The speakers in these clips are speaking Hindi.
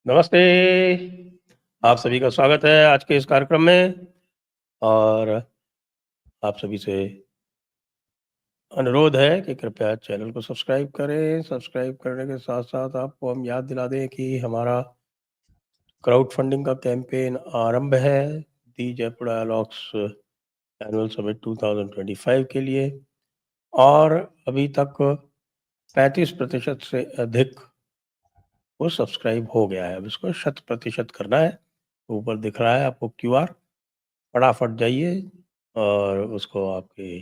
नमस्ते, आप सभी का स्वागत है आज के इस कार्यक्रम में और आप सभी से अनुरोध है कि कृपया चैनल को सब्सक्राइब करें। सब्सक्राइब करने के साथ-साथ आपको हम याद दिला दें कि हमारा क्राउड फंडिंग का कैंपेन आरंभ है, दी जयपुर डायलॉग्स एनुअल समिट 2025 के लिए और अभी तक 35% से अधिक वो सब्सक्राइब हो गया है। अब इसको 100% करना है। ऊपर दिख रहा है आपको क्यूआर, फटाफट जाइए और उसको आपके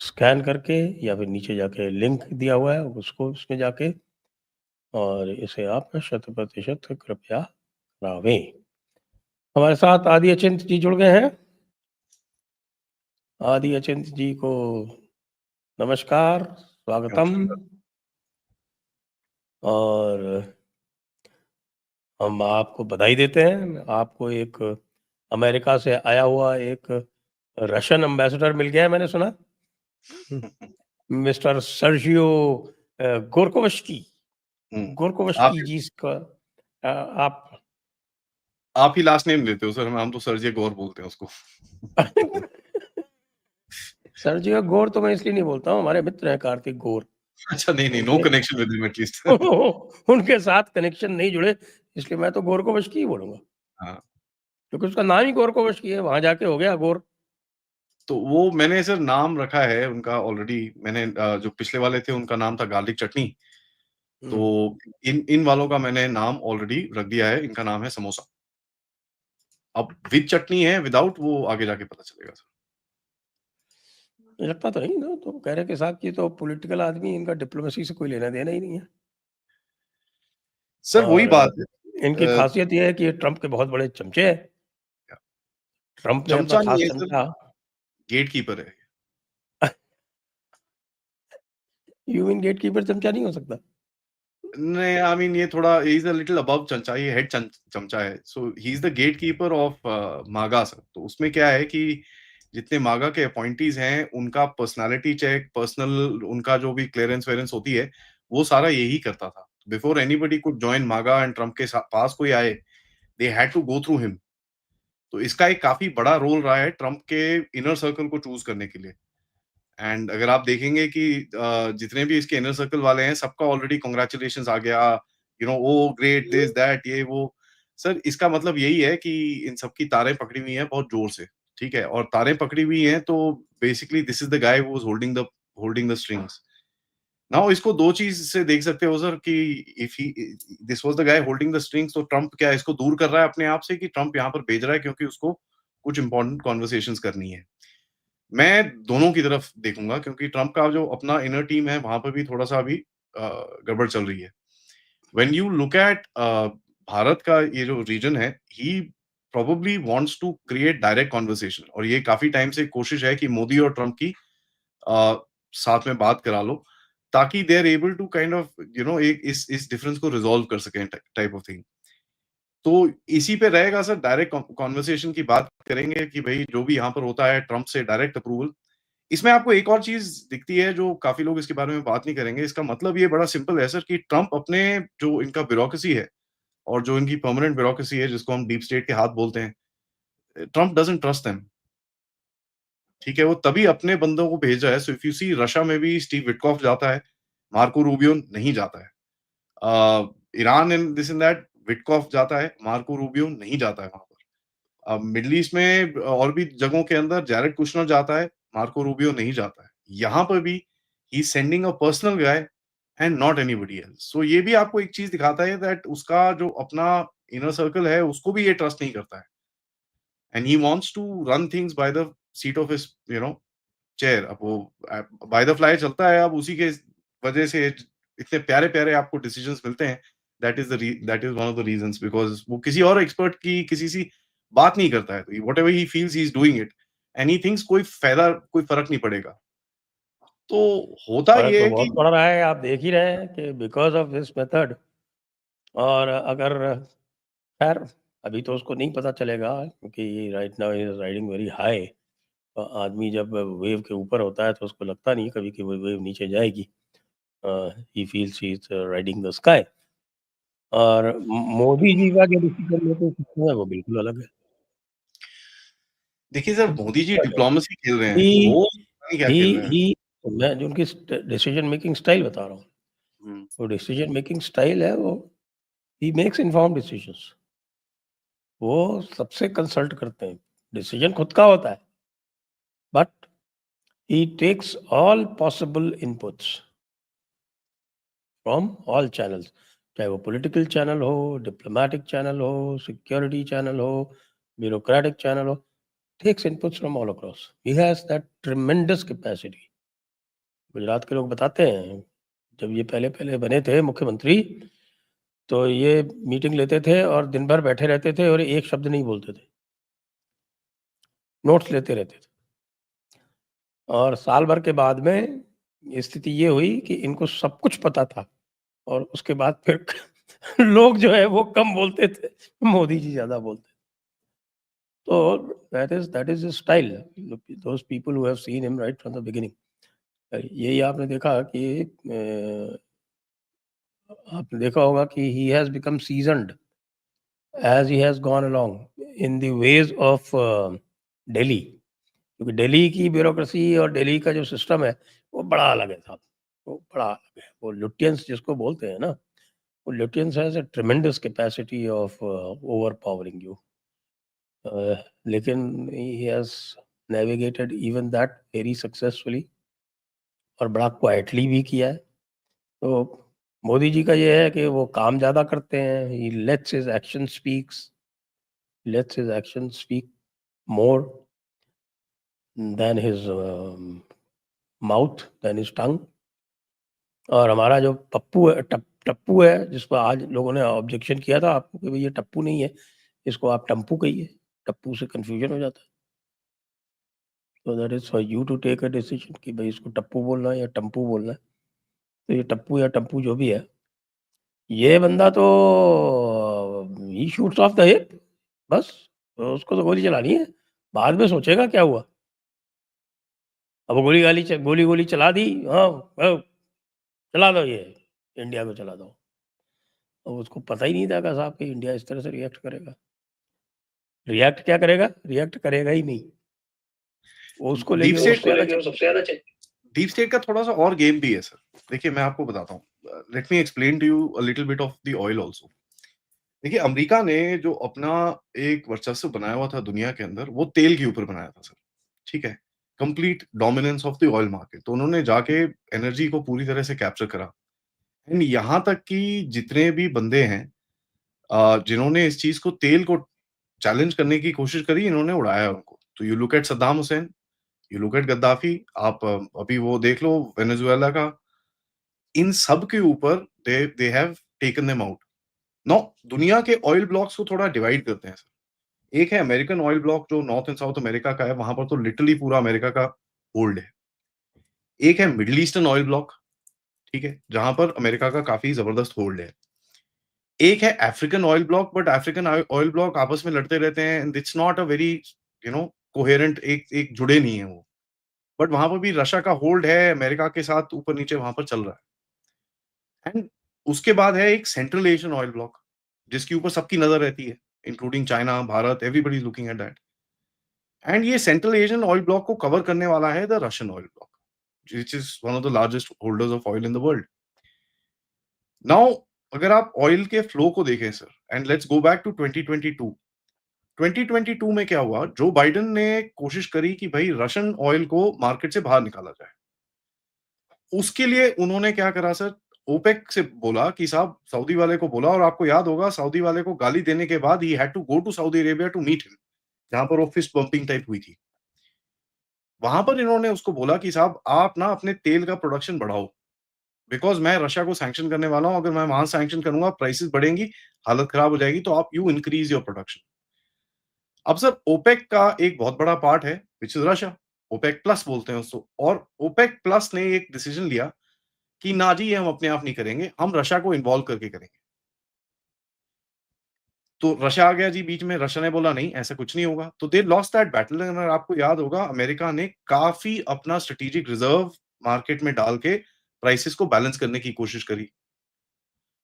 स्कैन करके या फिर नीचे जाके लिंक दिया हुआ है उसको उसमें जाके और इसे आप 100% कृपया करावें। हमारे साथ आदि अचिंत जी जुड़ गए हैं। आदि अचिंत जी को नमस्कार, स्वागतम नमस्कार। और हम आपको बधाई देते हैं। आपको एक अमेरिका से आया हुआ एक रशियन एम्बेसडर मिल गया है मैंने सुना। मिस्टर सर्जियो गोरकोवस्की आप जी का आप आप ही लास्ट नेम लेते हो सर, हम तो सर्जी गौर बोलते हैं उसको। सर्जियो गोर तो मैं इसलिए नहीं बोलता हूँ, हमारे मित्र हैं कार्तिक गोर। अच्छा नहीं, नो उनके कनेक्शन विद हिम एटलीस्ट। उनके साथ कनेक्शन नहीं जुड़े, इसलिए मैं तो गोरकोवस्की ही बोलूँगा। हाँ, क्योंकि उसका नाम ही गोरकोवस्की है, वहाँ जाके हो गया गोर। तो वो मैंने सर नाम रखा है उनका ऑलरेडी। मैंने जो पिछले वाले थे उनका नाम था गार्लिक चटनी। तो हुँ। इन इन वालों का मैंने नाम ऑलरेडी रख दिया है, इनका नाम है समोसा। अब विद चटनी है, विदाउट वो आगे जाके पता चलेगा सर। लगता तो नहीं ना, तो कह रहे कि साहब ये तो पॉलिटिकल आदमी, इनका डिप्लोमेसी से कोई लेना-देना ही नहीं है। सर वही और बात है। इनकी अ, खासियत ये है कि ये ट्रम्प के बहुत बड़े चमचे हैं। ट्रम्प में अपना चमचा नहीं खास है सर, चमचा गेटकीपर है। यू मीन गेटकीपर चमचा नहीं हो सकता? नहीं, आई मीन ये थोड़ा he is a little above चमचा, ये हेड चमचा है। So he is the gatekeeper of MAGA sir. तो उसमें क्या है कि जितने मागा के अपॉइंटीज़ हैं, उनका पर्सनैलिटी चेक, पर्सनल उनका जो भी क्लीयरेंस-वेयरेंस होती है, वो सारा यही करता था। Before anybody could join MAGA and Trump के पास कोई आए, they had to go through him. तो इसका एक काफ़ी बड़ा रोल रहा है ट्रम्प के इनर सर्कल को चूज़ करने के लिए। एंड अगर आप देखेंगे कि जितने भी इसके इनर सर्कल वाले हैं, सबका ऑलरेडी कांग्रेचुलेशंस आ गया, ओह ग्रेट दिस दैट ये वो। सर इसका मतलब यही है कि इन सबकी तारें पकड़ी हुई हैं बहुत जोर से, ठीक है? और तारें पकड़ी हुई हैं तो basically this is the guy who was holding the strings. Now इसको 2 चीज़ से देख सकते हो सर कि if he this was the guy holding the strings, तो ट्रम्प क्या इसको दूर कर रहा है अपने आप से कि ट्रम्प यहाँ पर भेज रहा है क्योंकि उसको कुछ इम्पोर्टेंट कन्वर्सेशंस करनी है। मैं दोनों की तरफ देखूँगा क्योंकि ट्रम्प का जो अपना इनर टीम है, वहाँ पे भी थोड़ा-सा अभी गड़बड़ चल रही है। When you look at Bharat का ये जो रीजन है, he probably wants to create direct conversation, और ये काफ़ी टाइम से कोशिश है कि मोदी और ट्रम्प की अ, साथ में बात करा लो, ताकि they are able to kind of एक इस डिफरेंस को रिज़ॉल्व कर सकें टाइप ऑफ थिंग। तो इसी पे रहेगा सर, डायरेक्ट कन्वर्सेशन की बात करेंगे कि भई जो भी यहाँ पर होता है ट्रम्प से डायरेक्ट अप्रूवल। इसमें आपको एक और चीज़ दिखती है जो काफ़ी लोग इसके बारे में बात नहीं करेंगे। इसका मतलब ये बड़ा सिंपल है सर कि ट्रम्प अपने जो इनका ब्यूरोक्रेसी है और जो इनकी परमानेंट ब्यूरोक्रेसी है जिसको हम डीप स्टेट के हाथ बोलते हैं, ट्रम्प डज़न्ट ट्रस्ट देम। ठीक है? वो तभी अपने बंदों को भेज रहा है। So if you see Russia में भी स्टीव विटकॉफ जाता है, मार्को रूबियो नहीं जाता है। Iran and this and that, Witkoff जाता है, मार्को रूबियो नहीं जाता है वहाँ पर। मिडल ईस्ट में और भी जगहों के अंदर जैरेड कुशनर जाता है, मार्को रूबियो नहीं जाता है। यहाँ पर भी he is sending a personal guy and not anybody else. So ये भी आपको एक चीज़ दिखाता है दैट उसका जो अपना इनर सर्कल है, उसको भी ये ट्रस्ट नहीं करता है। And he wants to run things by the seat of his chair. अब वो बाय द फ्लाई चलता है, अब उसी के वजह से इतने प्यारे-प्यारे आपको डिसीजंस मिलते हैं। That is one of the reasons, because वो किसी और एक्सपर्ट की किसी सी बात नहीं करता है। Whatever he feels he is doing it and he thinks कोई फ़र्क नहीं पड़ेगा। तो होता फ़र्क ये तो है कि बहुत पड़ रहा है, आप देख ही रहे हैं कि बिकॉज़ ऑफ दिस मेथड और अगर खैर अभी तो उसको नहीं पता चलेगा क्योंकि right now he is riding very high. आदमी जब वेव के ऊपर होता है तो उसको लगता नहीं कभी कि वो वेव नीचे जाएगी। He feels he is riding the sky. और मोदी जी का जो डिसीजन मेकिंग सिस्टम है वो बिल्कुल अलग है। देखिए सर, मोदी जी डिप्लोमेसी खेल रहे हैं, ही वो पता नहीं क्या ही खेल रहे हैं। ही मैं जो उनकी डिसीजन मेकिंग स्टाइल बता रहा हूँ, हुँ। वो डिसीजन मेकिंग स्टाइल है, वो ही मेक्स इन्फॉर्म्ड डिसीजंस। वो सबसे कंसल्ट करते हैं, डिसीजन खुद का होता है, but he takes all possible inputs from all channels, चाहे वो पॉलिटिकल चैनल हो, डिप्लोमैटिक चैनल हो, सिक्योरिटी चैनल हो, ब्यूरोक्रेटिक चैनल हो, takes inputs from all across. He has that tremendous capacity. Gujarat के लोग बताते हैं, जब ये पहले-पहले बने थे मुख्यमंत्री, तो ये मीटिंग लेते थे और दिन भर बैठे रहते थे और एक शब्द नहीं बोलते थे। नोट्स लेते रहते थे। और साल भर के बाद में स्थिति ये हुई कि इनको सब कुछ पता था और उसके बाद फिर लोग जो है वो कम बोलते थे, मोदी जी ज़्यादा बोलते थे। तो that is his style. Those people who have seen him right from the beginning. यही आपने देखा कि आपने देखा होगा कि he has become seasoned as he has gone along in the ways of Delhi. क्योंकि दिल्ली की ब्यूरोक्रेसी और दिल्ली का जो सिस्टम है, वो बड़ा अलग है साहब, वो बड़ा अलग है। वो लुटियंस जिसको बोलते हैं ना, वो Lutyens has a tremendous capacity of overpowering you. लेकिन he has navigated even that very successfully और बड़ा क्वाइटली भी किया है। तो मोदी जी का ये है कि वो काम ज़्यादा करते हैं, he lets his action speak more than his mouth, then his tongue. और हमारा जो टप्पू है, जिस पर आज लोगों ने ऑब्जेक्शन किया था आपको कि भई ये टप्पू नहीं है, इसको आप टम्पू कहिए, टप्पू से कन्फ्यूज़न हो जाता है। So that is for you to take a decision कि भई इसको टप्पू बोलना है या टम्पू बोलना है। तो ये टप्पू या टम्पू जो भी है, ये बंदा तो ही शूट्स ऑफ द हिप, बस। तो उसको तो गोली चलानी है, बाद में सोचेगा क्या हुआ। अब वो गोली-गोली चला दी, हाँ, चला दो ये, इंडिया को चला दो। अब उसको पता ही नहीं था कि साहब कि इंडिया इस तरह से रिएक्ट करेगा। रिएक्ट क्या करेगा? रिएक्ट करेगा ही नहीं। वो उसको डीप लेके वो स्टेट सबसे ज़्यादा डीप स्टेट का थोड़ा-सा और गेम भी है सर। देखिए, मैं आपको बताता हूँ। Let me explain to you a little bit of the oil also. देखिए, अमेरिका ने जो अपना एक वर्चस्व बनाया हुआ था दुनिया के अंदर, वो तेल के ऊपर बनाया था सर, ठीक है? Complete dominance of the oil market. तो उन्होंने जाके एनर्जी को पूरी तरह से कैप्चर करा। एंड यहाँ तक कि जितने भी बंदे हैं जिन्होंने इस चीज़ को तेल को चैलेंज करने की कोशिश करी, इन्होंने उड़ाया उनको। तो you look eight Saddam Hussain, you look eight Gaddafi, आप अभी वो देख लो वेनेजुएला का, इन सब के ऊपर they they have taken them out. Now दुनिया के ऑयल ब्लॉक्स को थोड़ा डिवाइड करते हैं सर। एक है अमेरिकन ऑयल ब्लॉक जो नॉर्थ एंड साउथ अमेरिका का है, वहाँ पर तो लिटरली पूरा अमेरिका का होल्ड है। एक है मिडल ईस्टर्न ऑयल ब्लॉक, ठीक है? जहाँ पर अमेरिका का काफ़ी ज़बरदस्त होल्ड है। एक है African oil block, but African oil block आपस में लड़ते रहते हैं and it's not a very you know coherent, एक एक जुड़े नहीं है वो। बट वहाँ पर भी रशिया का होल्ड है, अमेरिका के साथ ऊपर-नीचे वहाँ पर चल रहा है। एंड उसके बाद है एक सेंट्रल एशियन ऑयल ब्लॉक, जिसके ऊपर सबकी नज़र रहती है, including China, Bharat, everybody is looking at that. And ये सेंट्रल एशियन ऑयल ब्लॉक को कवर करने वाला है the Russian oil block, which is one of the largest holders of oil in the world. Now अगर आप ऑयल के फ्लो को देखें sir, and let's go back to 2022। 2022 में क्या हुआ, जो बाइडेन ने कोशिश करी कि भाई रशियन ऑयल को मार्केट से बाहर निकाला जाए। उसके लिए उन्होंने क्या करा सर, ओपेक से बोला कि साहब सऊदी वाले को बोला, और आपको याद होगा सऊदी वाले को गाली देने के बाद he had to go to Saudi Arabia to meet him, जहाँ पर वो फिस्ट बम्पिंग टाइप हुई थी। वहाँ पर इन्होंने उसको बोला कि साहब आप ना अपने तेल का प्रोडक्शन बढ़ाओ, बिकॉज़ मैं रशिया को सैंक्शन करने वाला हूँ, अगर मैं वहाँ सैंक्शन करूँगा, प्राइसेज़ बढ़ेंगी, हालत खराब हो जाएगी, तो आप यू इनक्रीज़ योर प्रोडक्शन। अब सर ओपेक का एक बहुत बड़ा पार्ट है which is Russia, OPEC plus बोलते हैं उसको, और ओपेक प्लस ने एक डिसीजन लिया कि ना जी ये हम अपने आप नहीं करेंगे, हम रशिया को इन्वॉल्व करके करेंगे। तो रशिया आ गया जी बीच में, रशिया ने बोला नहीं ऐसा कुछ नहीं होगा, तो दे लॉस्ट दैट बैटल। अगर आपको याद होगा अमेरिका ने काफ़ी अपना स्ट्रैटेजिक रिज़र्व मार्केट में डाल के प्राइसेज़ को बैलेंस करने की कोशिश करी।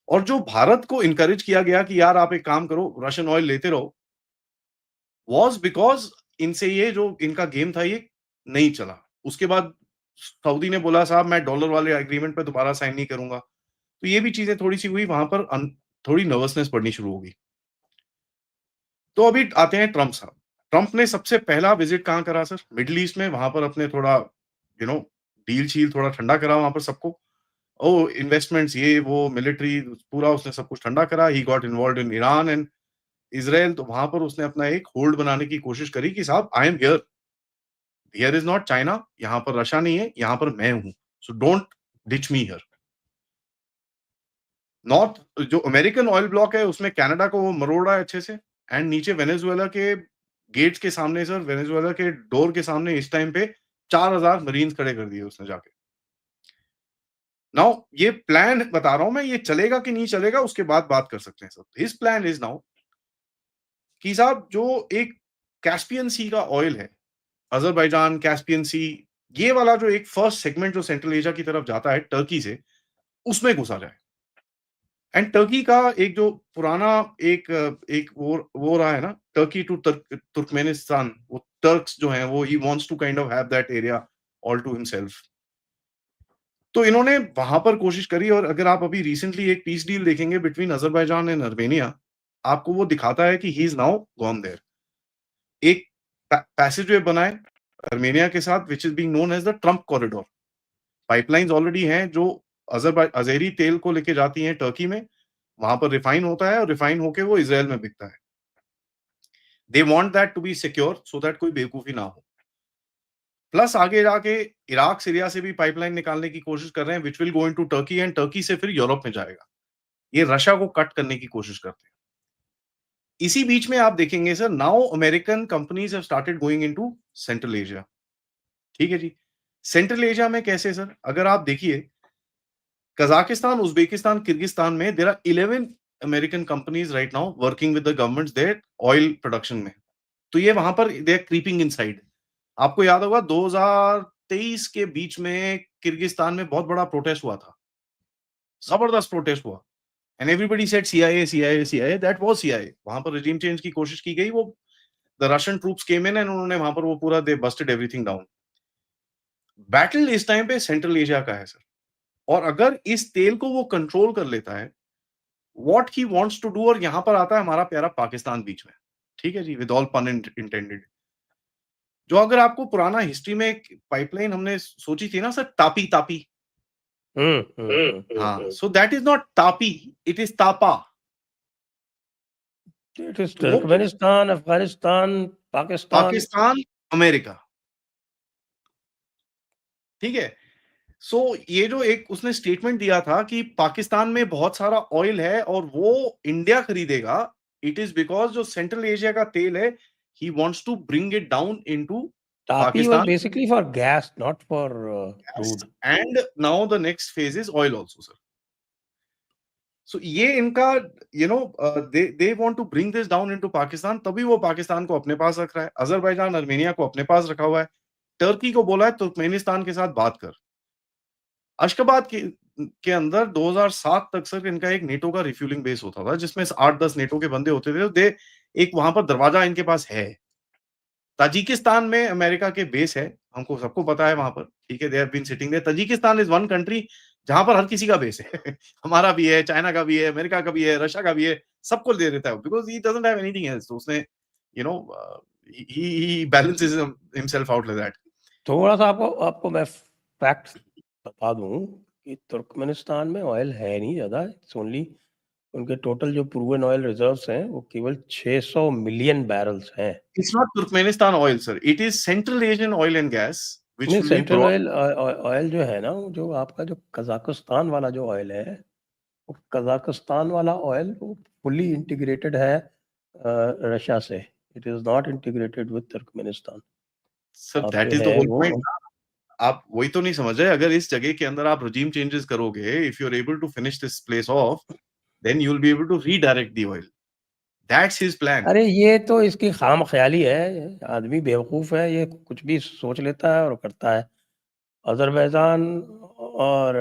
और जो भारत को इनकरेज किया गया कि यार आप एक काम करो, रशियन ऑयल लेते रहो, वाज बिकॉज इनसे ये जो इनका गेम था ये नहीं चला। उसके बाद सऊदी ने बोला साहब मैं डॉलर वाले एग्रीमेंट पे दोबारा साइन नहीं करूंगा। तो ये भी चीजें थोड़ी सी हुई, वहां पर थोड़ी नर्वसनेस बढ़नी शुरू होगी। तो अभी आते हैं ट्रम्प साहब। ट्रम्प ने सबसे पहला विजिट कहाँ करा सर? मिडल ईस्ट में। वहां पर अपने थोड़ा यू नो डील शील थोड़ा ठंडा करा वहां पर सबको। ओ इन्वेस्टमेंट्स ये वो मिलिट्री पूरा उसने सब कुछ ठंडा करा। He got involve in Iran and Israel. तो वहां पर उसने अपना एक होल्ड बनाने की कोशिश करी कि साहब I am here, here is not China, यहाँ पर रशिया नहीं है, यहाँ पर मैं हूं, so don't ditch me here. North जो अमेरिकन ऑयल ब्लॉक है उसमें कनाडा को वो मरोड़ रहा है अच्छे से। एंड नीचे वेनेजुएला के गेट्स के सामने सर, वेनेजुएला के डोर के सामने इस टाइम पे 4000 मरीन्स खड़े कर दिए उसने जाके। नाउ ये प्लान बता रहा हूं मैं, ये चलेगा कि नहीं चलेगा उसके बाद बात कर सकते हैं sir. His plan is now कि साहब जो एक कैस्पियन सी का ऑयल है, अजरबैजान, कैस्पियन सी, ये वाला जो एक फर्स्ट सेगमेंट जो सेंट्रल एशिया की तरफ जाता है टर्की से, उसमें घुसा जाए। एंड टर्की का एक जो पुराना एक एक वो रहा है ना, टर्की टू तुर्कमेनिस्तान, वो टर्क्स जो हैं वो he wants to kind of have that area all to himself. तो इन्होंने वहां पर कोशिश करी। और अगर आप अभी रिसेंटली एक पीस डील देखेंगे बिटवीन अजरबैजान एंड अर्मेनिया, आपको वो दिखाता है कि he is now gone there. एक पैसेजवे बना है अर्मेनिया के साथ which is being known as the Trump corridor. Pipelines already हैं जो अजेरी तेल को लेके जाती हैं टर्की में, वहां पर रिफाइन होता है और रिफाइन होके वो इसराइल में बिकता है। They want that to be secure so that कोई बेवकूफी ना हो। प्लस आगे जाके इराक सीरिया से भी पाइपलाइन निकालने की कोशिश कर रहे हैं which will go into Turkey and Turkey से फिर यूरोप में जाएगा। ये रशिया को कट करने की कोशिश करते हैं। इसी बीच में आप देखेंगे sir, now American companies have started going into central Asia. ठीक है जी। सेंट्रल एशिया में कैसे सर? अगर आप देखिए कजाकिस्तान, उज्बेकिस्तान, किर्गिस्तान में there are 11 American companies right now working with the governments there oil production में। तो ये वहां पर दे आर क्रीपिंग इनसाइड। आपको याद होगा 2023 के बीच में किर्गिस्तान में बहुत बड़ा प्रोटेस्ट हुआ था, जबरदस्त प्रोटेस्ट हुआ। And everybody said CIA CIA CIA, that was CIA. वहां पर रिजीम चेंज की कोशिश की गई, वो the Russian troops came in and उन्होंने वहां पर वो पूरा दे बस्टेड एवरीथिंग डाउन। बैटल इस टाइम पे सेंट्रल एशिया का है सर। और अगर इस तेल को वो कंट्रोल कर लेता है, what he wants to do, और यहां पर आता है हमारा प्यारा पाकिस्तान बीच में। ठीक है जी, विद ऑल पन इंटेंडेड। जो अगर आपको पुराना हिस्ट्री में एक पाइपलाइन हमने सोची थी ना सर, तापी तापी। हाँ, so that is not TAPI, it is TAPA. It is तो वो तुर्कमेनिस्तान, अफगानिस्तान, पाकिस्तान। पाकिस्तान, अमेरिका। ठीक है। सो ये जो एक उसने स्टेटमेंट दिया था कि पाकिस्तान में बहुत सारा ऑयल है और वो इंडिया खरीदेगा, इट इज बिकॉज जो सेंट्रल एशिया का तेल है, he wants to bring it down into Tapi was Pakistan. basically for gas, not for crude. And now the next phase is oil also sir. So ये इनका they want to bring this down into Pakistan, तभी वो पाकिस्तान को अपने पास रख रहा है, अजरबैजान अर्मेनिया को अपने पास रखा हुआ है, टर्की को बोला है तुर्कमेनिस्तान के साथ बात कर। अशगाबाद के अंदर 2007 तक सर इनका एक नेटो का रिफ्यूलिंग बेस होता था जिसमें 8-10 नेटो के बंदे होते थे। दे एक वहां पर दरवाजा इनके पास है। ताजिकिस्तान में अमेरिका के बेस है, हमको सबको पता है वहां पर। ठीक है, they have been sitting there. Tajikistan is one country जहां पर हर किसी का बेस है हमारा भी है, चाइना का भी है, अमेरिका का भी है, रशिया का भी है, सबको दे देता है because he doesn't have anything else. तो उसने you know he balances himself out like that. थोड़ा सा आपको आपको मैं फैक्ट बता दूं कि तुर्कमेनिस्तान में ऑयल है नहीं ज़्यादा। इट्स ओनली उनके टोटल जो प्रूवन ऑयल रिजर्व्स हैं वो केवल 600 मिलियन बैरल्स हैं। It's not Turkmenistan oil sir, it is central Asian oil and gas which नहीं, will be central brought. Oil जो है ना, जो आपका जो कजाकिस्तान वाला जो ऑयल है, वो कजाकिस्तान वाला ऑयल वो फुली इंटीग्रेटेड है रशिया से। It is not integrated with Turkmenistan. Sir आप दैट जो इज द है होल वो पॉइंट। आप वही तो नहीं समझ रहे, अगर इस जगह के अंदर आप regime चेंजेस करोगे, if you are able to finish this place off, then you will be able to redirect the oil. That's his plan. अरे ये तो इसकी खाम ख्याली है। आदमी बेवकूफ़ है, ये कुछ भी सोच लेता है और करता है। अज़रबैजान और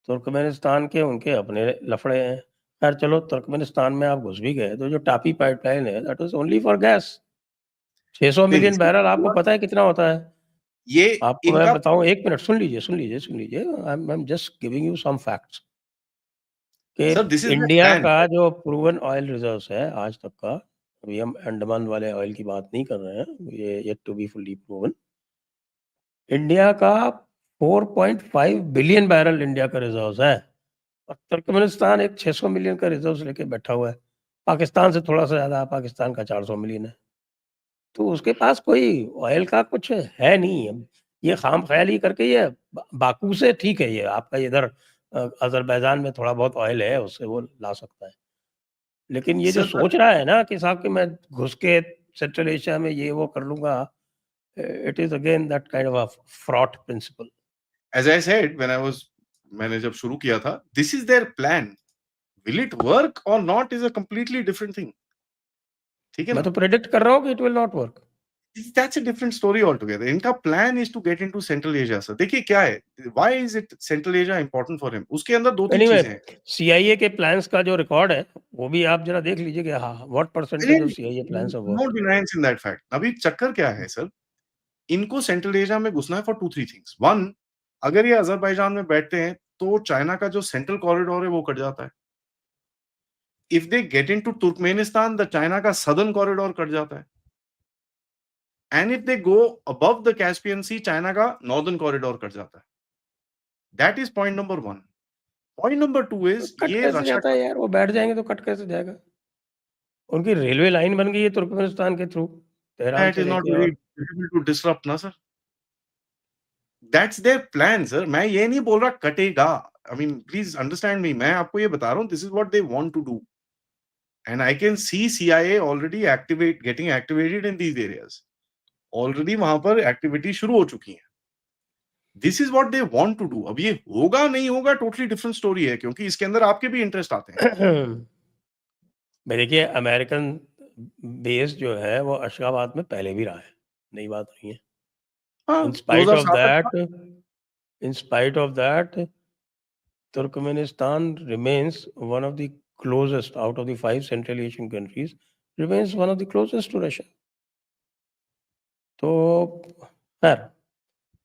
तुर्कमेनिस्तान के उनके अपने लफड़े हैं। खैर चलो, तुर्कमेनिस्तान में आप घुस भी गए तो जो टापी पाइपलाइन है that was only for gas. 600 नहीं, मिलियन बैरल आपको पता है कितना होता है? ये आपको मैं इनका बताऊं, एक मिनट सुन लीजिए। I am just giving you some facts कि sir this is the India plan. का जो प्रूवन ऑयल रिजर्व्स है आज तक का, अभी हम अंडमान वाले ऑयल की बात नहीं कर रहे हैं, ये yet to be fully proven. India का 4.5 बिलियन बैरल इंडिया का रिजर्व्स है, और तुर्कमेनिस्तान एक 600 मिलियन का रिजर्व्स लेके बैठा हुआ है। पाकिस्तान से थोड़ा सा ज्यादा, पाकिस्तान का 400 मिलियन है। तो उसके पास कोई ऑयल का कुछ है नहीं। अब ये खाम ख्याली करके ये बाकू से ठीक है, ये आपका इधर अजरबैजान में थोड़ा बहुत ऑयल है, उससे वो ला सकता है। लेकिन ये जो सर सोच रहा है ना कि साहब कि मैं घुस के सेंट्रल एशिया में ये वो कर लूंगा, it is again that kind of a fraud principle. As I said when I was मैंने जब शुरू किया था, this is their plan. Will it work और not is a completely different thing. ठीक है मैं ना? तो प्रेडिक्ट कर रहा हूँ कि it will not work. That's a different story all together. इनका plan is to get into central Asia sir. देखिए क्या है, why is it central Asia important for him? उसके अंदर दो तीन एनीवे, चीजें हैं। सीआईए के प्लान्स का जो रिकॉर्ड है वो भी आप जरा देख लीजिए कि हाँ, what percentage of CIA plans have no worked. Denials in that fact. अभी चक्कर क्या है सर, इनको सेंट्रल एशिया में घुसना है for two three things. One, अगर ये अजरबैजान में बैठते हैं तो चाइना का जो सेंट्रल कॉरिडोर है वो कट जाता है। If they get into Turkmenistan, the China का सदर्न कॉरिडोर कट जाता है। And if they go above the Caspian Sea, China का नॉर्दर्न कॉरिडोर कट जाता है। That is point number one. Point number two तो इज कट ये कैसे रशिया जाता का। है यार? वो बैठ जाएंगे तो कट कैसे जाएगा? उनकी रेलवे लाइन बन गई है तुर्कमेनिस्तान के थ्रू, तेहरान दैट से इज नॉट लेके। वेरी और डिफिकल्ट टू डिसरप्ट ना sir. That's their plan sir. मैं ये नहीं बोल रहा कटेगा। I mean please understand me. मैं आपको ये बता रहा हूँ, this is what they want to do. And I can see CIA already activate getting activated in these areas. Already वहां पर एक्टिविटी शुरू हो चुकी है। This is what they want to do. अब ये होगा नहीं होगा टोटली डिफरेंट स्टोरी है, क्योंकि इसके अंदर आपके भी इंटरेस्ट आते हैं। मैं देखिए, अमेरिकन बेस जो है वो अशगाबाद में पहले भी रहा है, नई बात नहीं है। हाँ, इन स्पाइट ऑफ 2007 तक था। That, in spite of that, Turkmenistan remains one of the closest out of the 5 Central Asian countries, remains one of the closest to Russia. तो खैर,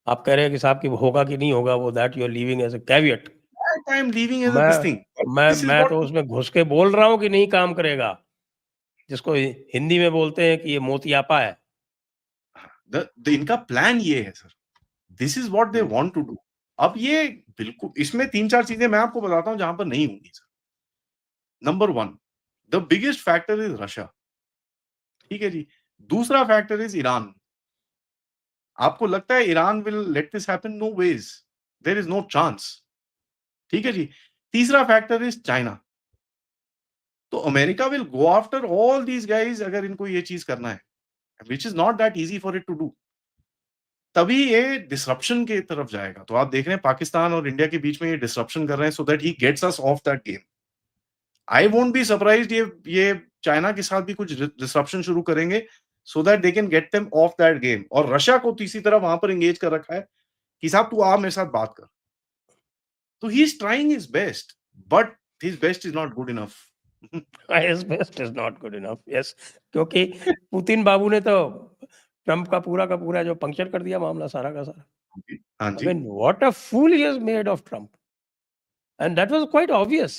आप कह रहे हैं कि साहब कि होगा कि नहीं होगा, वो that you are leaving as a caveat. I am leaving as a मैं दिस थिंग। मैं दिस इज मैं तो व्हाट उसमें घुस के बोल रहा हूँ कि नहीं काम करेगा, जिसको हिंदी में बोलते हैं कि ये मोतियापा है। इनका प्लान ये है sir. This is what they hmm. Want to do. अब ये बिल्कुल इसमें तीन चार चीजें मैं आपको बताता हूं जहां पर नहीं होंगी sir. Number one, the biggest factor is Russia. ठीक है जी। दूसरा फैक्टर इज ईरान। आपको लगता है Iran will let this happen? No ways, there is no chance. ठीक है जी। तीसरा फैक्टर इज चाइना। तो America will go after all these guys अगर इनको ये चीज करना है, which is not that easy for it to do. तभी ये डिसरप्शन की तरफ जाएगा। तो आप देख रहे हैं पाकिस्तान और इंडिया के बीच में ये डिसरप्शन कर रहे हैं so that he gets us off that game. I won't be surprised ये चाइना के साथ भी कुछ डिसरप्शन शुरू करेंगे so that they can get them off that game. और रशिया को तीसरी तरह वहां पर एंगेज कर रखा है कि साहब तू आ मेरे साथ बात कर। तो he is trying his best, but his best is not good enough. His best is not good enough, yes, क्योंकि पुतिन बाबू ने तो ट्रम्प का पूरा जो पंक्चर कर दिया मामला सारा का सारा। हाँ I ji. mean, what a fool he has made of Trump. And that was quite obvious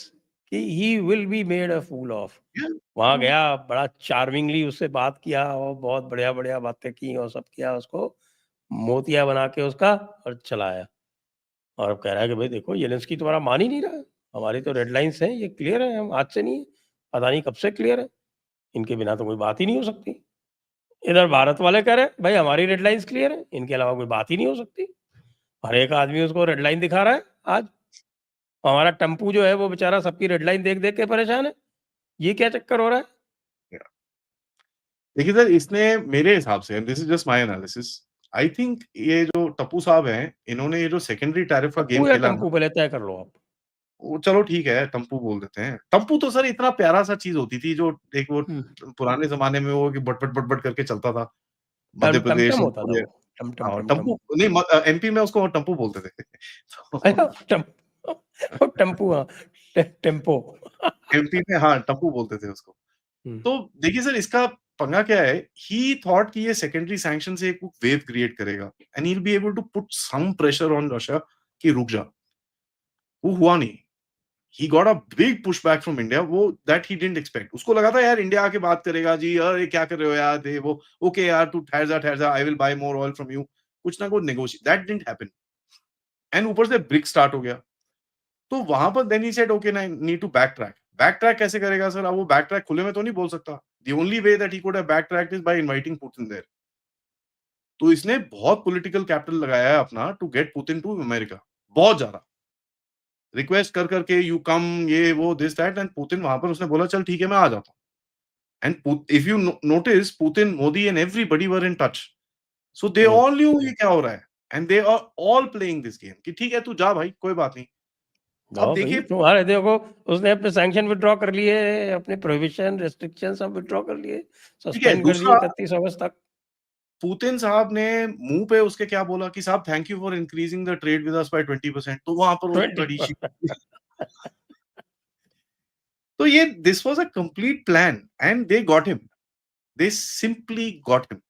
कि he will be made a fool of. वहां गया, बड़ा चार्मिंगली उससे बात किया और बहुत बढ़िया बढ़िया बातें की और सब किया, उसको मोतिया बना के उसका और चला आया। और अब कह रहा है कि भाई देखो, येलेंस्की तुम्हारा मान ही नहीं रहा है, हमारी तो रेड लाइंस हैं, ये क्लियर है, हम आज से नहीं है, पता नहीं कब से क्लियर है, इनके बिना तो कोई बात ही नहीं हो सकती। इधर भारत वाले कह रहे हैं भाई हमारी रेड लाइंस क्लियर है, इनके अलावा कोई बात ही नहीं हो सकती। हर एक आदमी उसको रेड लाइन दिखा रहा है आज। हमारा टम्पू जो है वो बेचारा सबकी रेड लाइन देख देख के परेशान है। ये क्या चक्कर हो रहा है? देखिए सर, इसने मेरे हिसाब से, this is just my analysis, I think ये जो टप्पू साहब हैं, इन्होंने ये जो सेकेंडरी टैरिफ का गेम टप्पू या खेला ना, टम्पू पहले तय कर लो आप। वो चलो ठीक है, टम्पू बोल देते हैं। टम्पू तो सर इतना प्यारा सा चीज होती थी, जो एक वो पुराने जमाने में वो कि बट बट बट बट करके चलता था मध्य टम टम प्रदेश टम में। होता था वो, टम टम हाँ, टम टम। टम्पू नहीं, एमपी में उसको टम्पू बोलते थे। तो अच्छा, टम टेम्पो, हाँ, टेम्पो। एमपी में हाँ, टप्पू बोलते थे उसको। तो देखिए सर, इसका पंगा क्या है, ही थॉट कि ये सेकेंडरी सैंक्शन से एक वेव क्रिएट करेगा and he will be able to put some pressure on Russia कि रुक जा। वो हुआ नहीं। He got a big pushback from India, वो दैट ही डिडंट एक्सपेक्ट। उसको लगा था यार इंडिया आके बात करेगा जी, अरे क्या कर रहे हो यार, ये वो, ओके यार तू ठहर जा, I will buy more oil from you, कुछ ना कुछ negotiate, that didn't happen. And ऊपर से ब्रिक स्टार्ट हो गया। तो वहां पर then he said okay, I need to back track. Back track कैसे करेगा सर? अब वो बैक ट्रैक खुले में तो नहीं बोल सकता। The only way that he could have back tracked is by inviting Putin there. तो इसने बहुत पॉलिटिकल कैपिटल लगाया है अपना to get Putin to America, बहुत ज्यादा रिक्वेस्ट कर करके, यू कम, ये वो, दिस दैट, एंड पुतिन वहां पर उसने बोला चल ठीक है मैं आ जाता हूँ। And if you notice, Putin, Modi and everybody were in touch, so they all knew ये क्या हो रहा है, and they are all playing this game कि ठीक है तू जा भाई, कोई बात नहीं। अब जाओ भाई, देखिए, तुम्हारे देखो उसने अपने सैंक्शन विड्रॉ कर लिए, अपने प्रोहिबिशन रेस्ट्रिक्शन सब विड्रॉ कर लिए, ठीक है, सस्पेंड कर दिए दूसरा 31 अगस्त तक। पुतिन साहब ने मुंह पे उसके क्या बोला कि साहब thank you for increasing the trade with us by 20%, तो वहां पर वो 20 कड़ी शी तो ये this was a complete plan and they got him, they simply got him.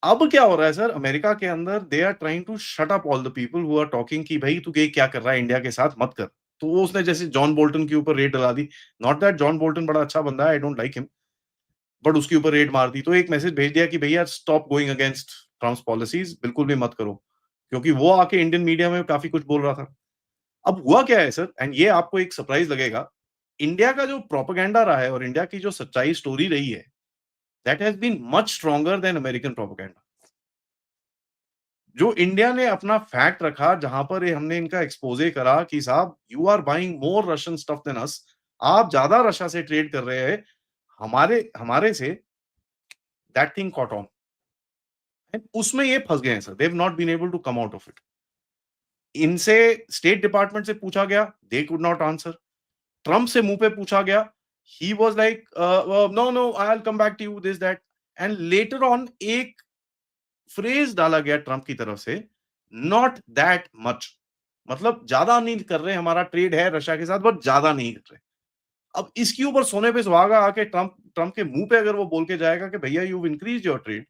अब क्या हो रहा है सर, अमेरिका के अंदर they are trying to shut up all the people who are talking कि भाई तू ये क्या कर रहा है इंडिया के साथ, मत कर। तो वो उसने जैसे जॉन बोल्टन के ऊपर रेड डला दी। नॉट दैट जॉन बोल्टन बड़ा अच्छा बंदा है, आई डोंट लाइक हिम, बट उसके ऊपर रेड मार दी। तो एक मैसेज भेज दिया कि भैया stop going against Trump's policies, बिल्कुल भी मत करो, क्योंकि वो आके इंडियन मीडिया में काफी कुछ बोल रहा था। अब हुआ क्या है सर, एंड ये आपको एक सरप्राइज लगेगा, इंडिया का जो प्रोपेगेंडा रहा है और इंडिया की जो सच्चाई स्टोरी रही है, that has been much stronger than American propaganda. जो इंडिया ने अपना फैक्ट रखा, जहां पर ये हमने इनका एक्सपोजे करा कि साहब you are buying more Russian stuff than us, आप ज्यादा रशिया से ट्रेड कर रहे हैं हमारे हमारे से, दैट थिंग कॉट ऑन। उसमें ये फंस गए हैं sir, they have not been able to come out of it. इनसे स्टेट डिपार्टमेंट से पूछा गया, they could not answer. Trump से मुंह पे पूछा गया, he was like no no I will come back to you, this that. And later on एक फ्रेज डाला गया ट्रम्प की तरफ से, नॉट दैट मच, मतलब ज्यादा नहीं कर रहे, हमारा ट्रेड है रशिया के साथ बट ज्यादा नहीं कर रहे। अब इसके ऊपर सोने पे सुहागा आके ट्रम्प ट्रम्प के मुंह पे अगर वो बोल के जाएगा कि भैया यू इंक्रीज योर ट्रेड,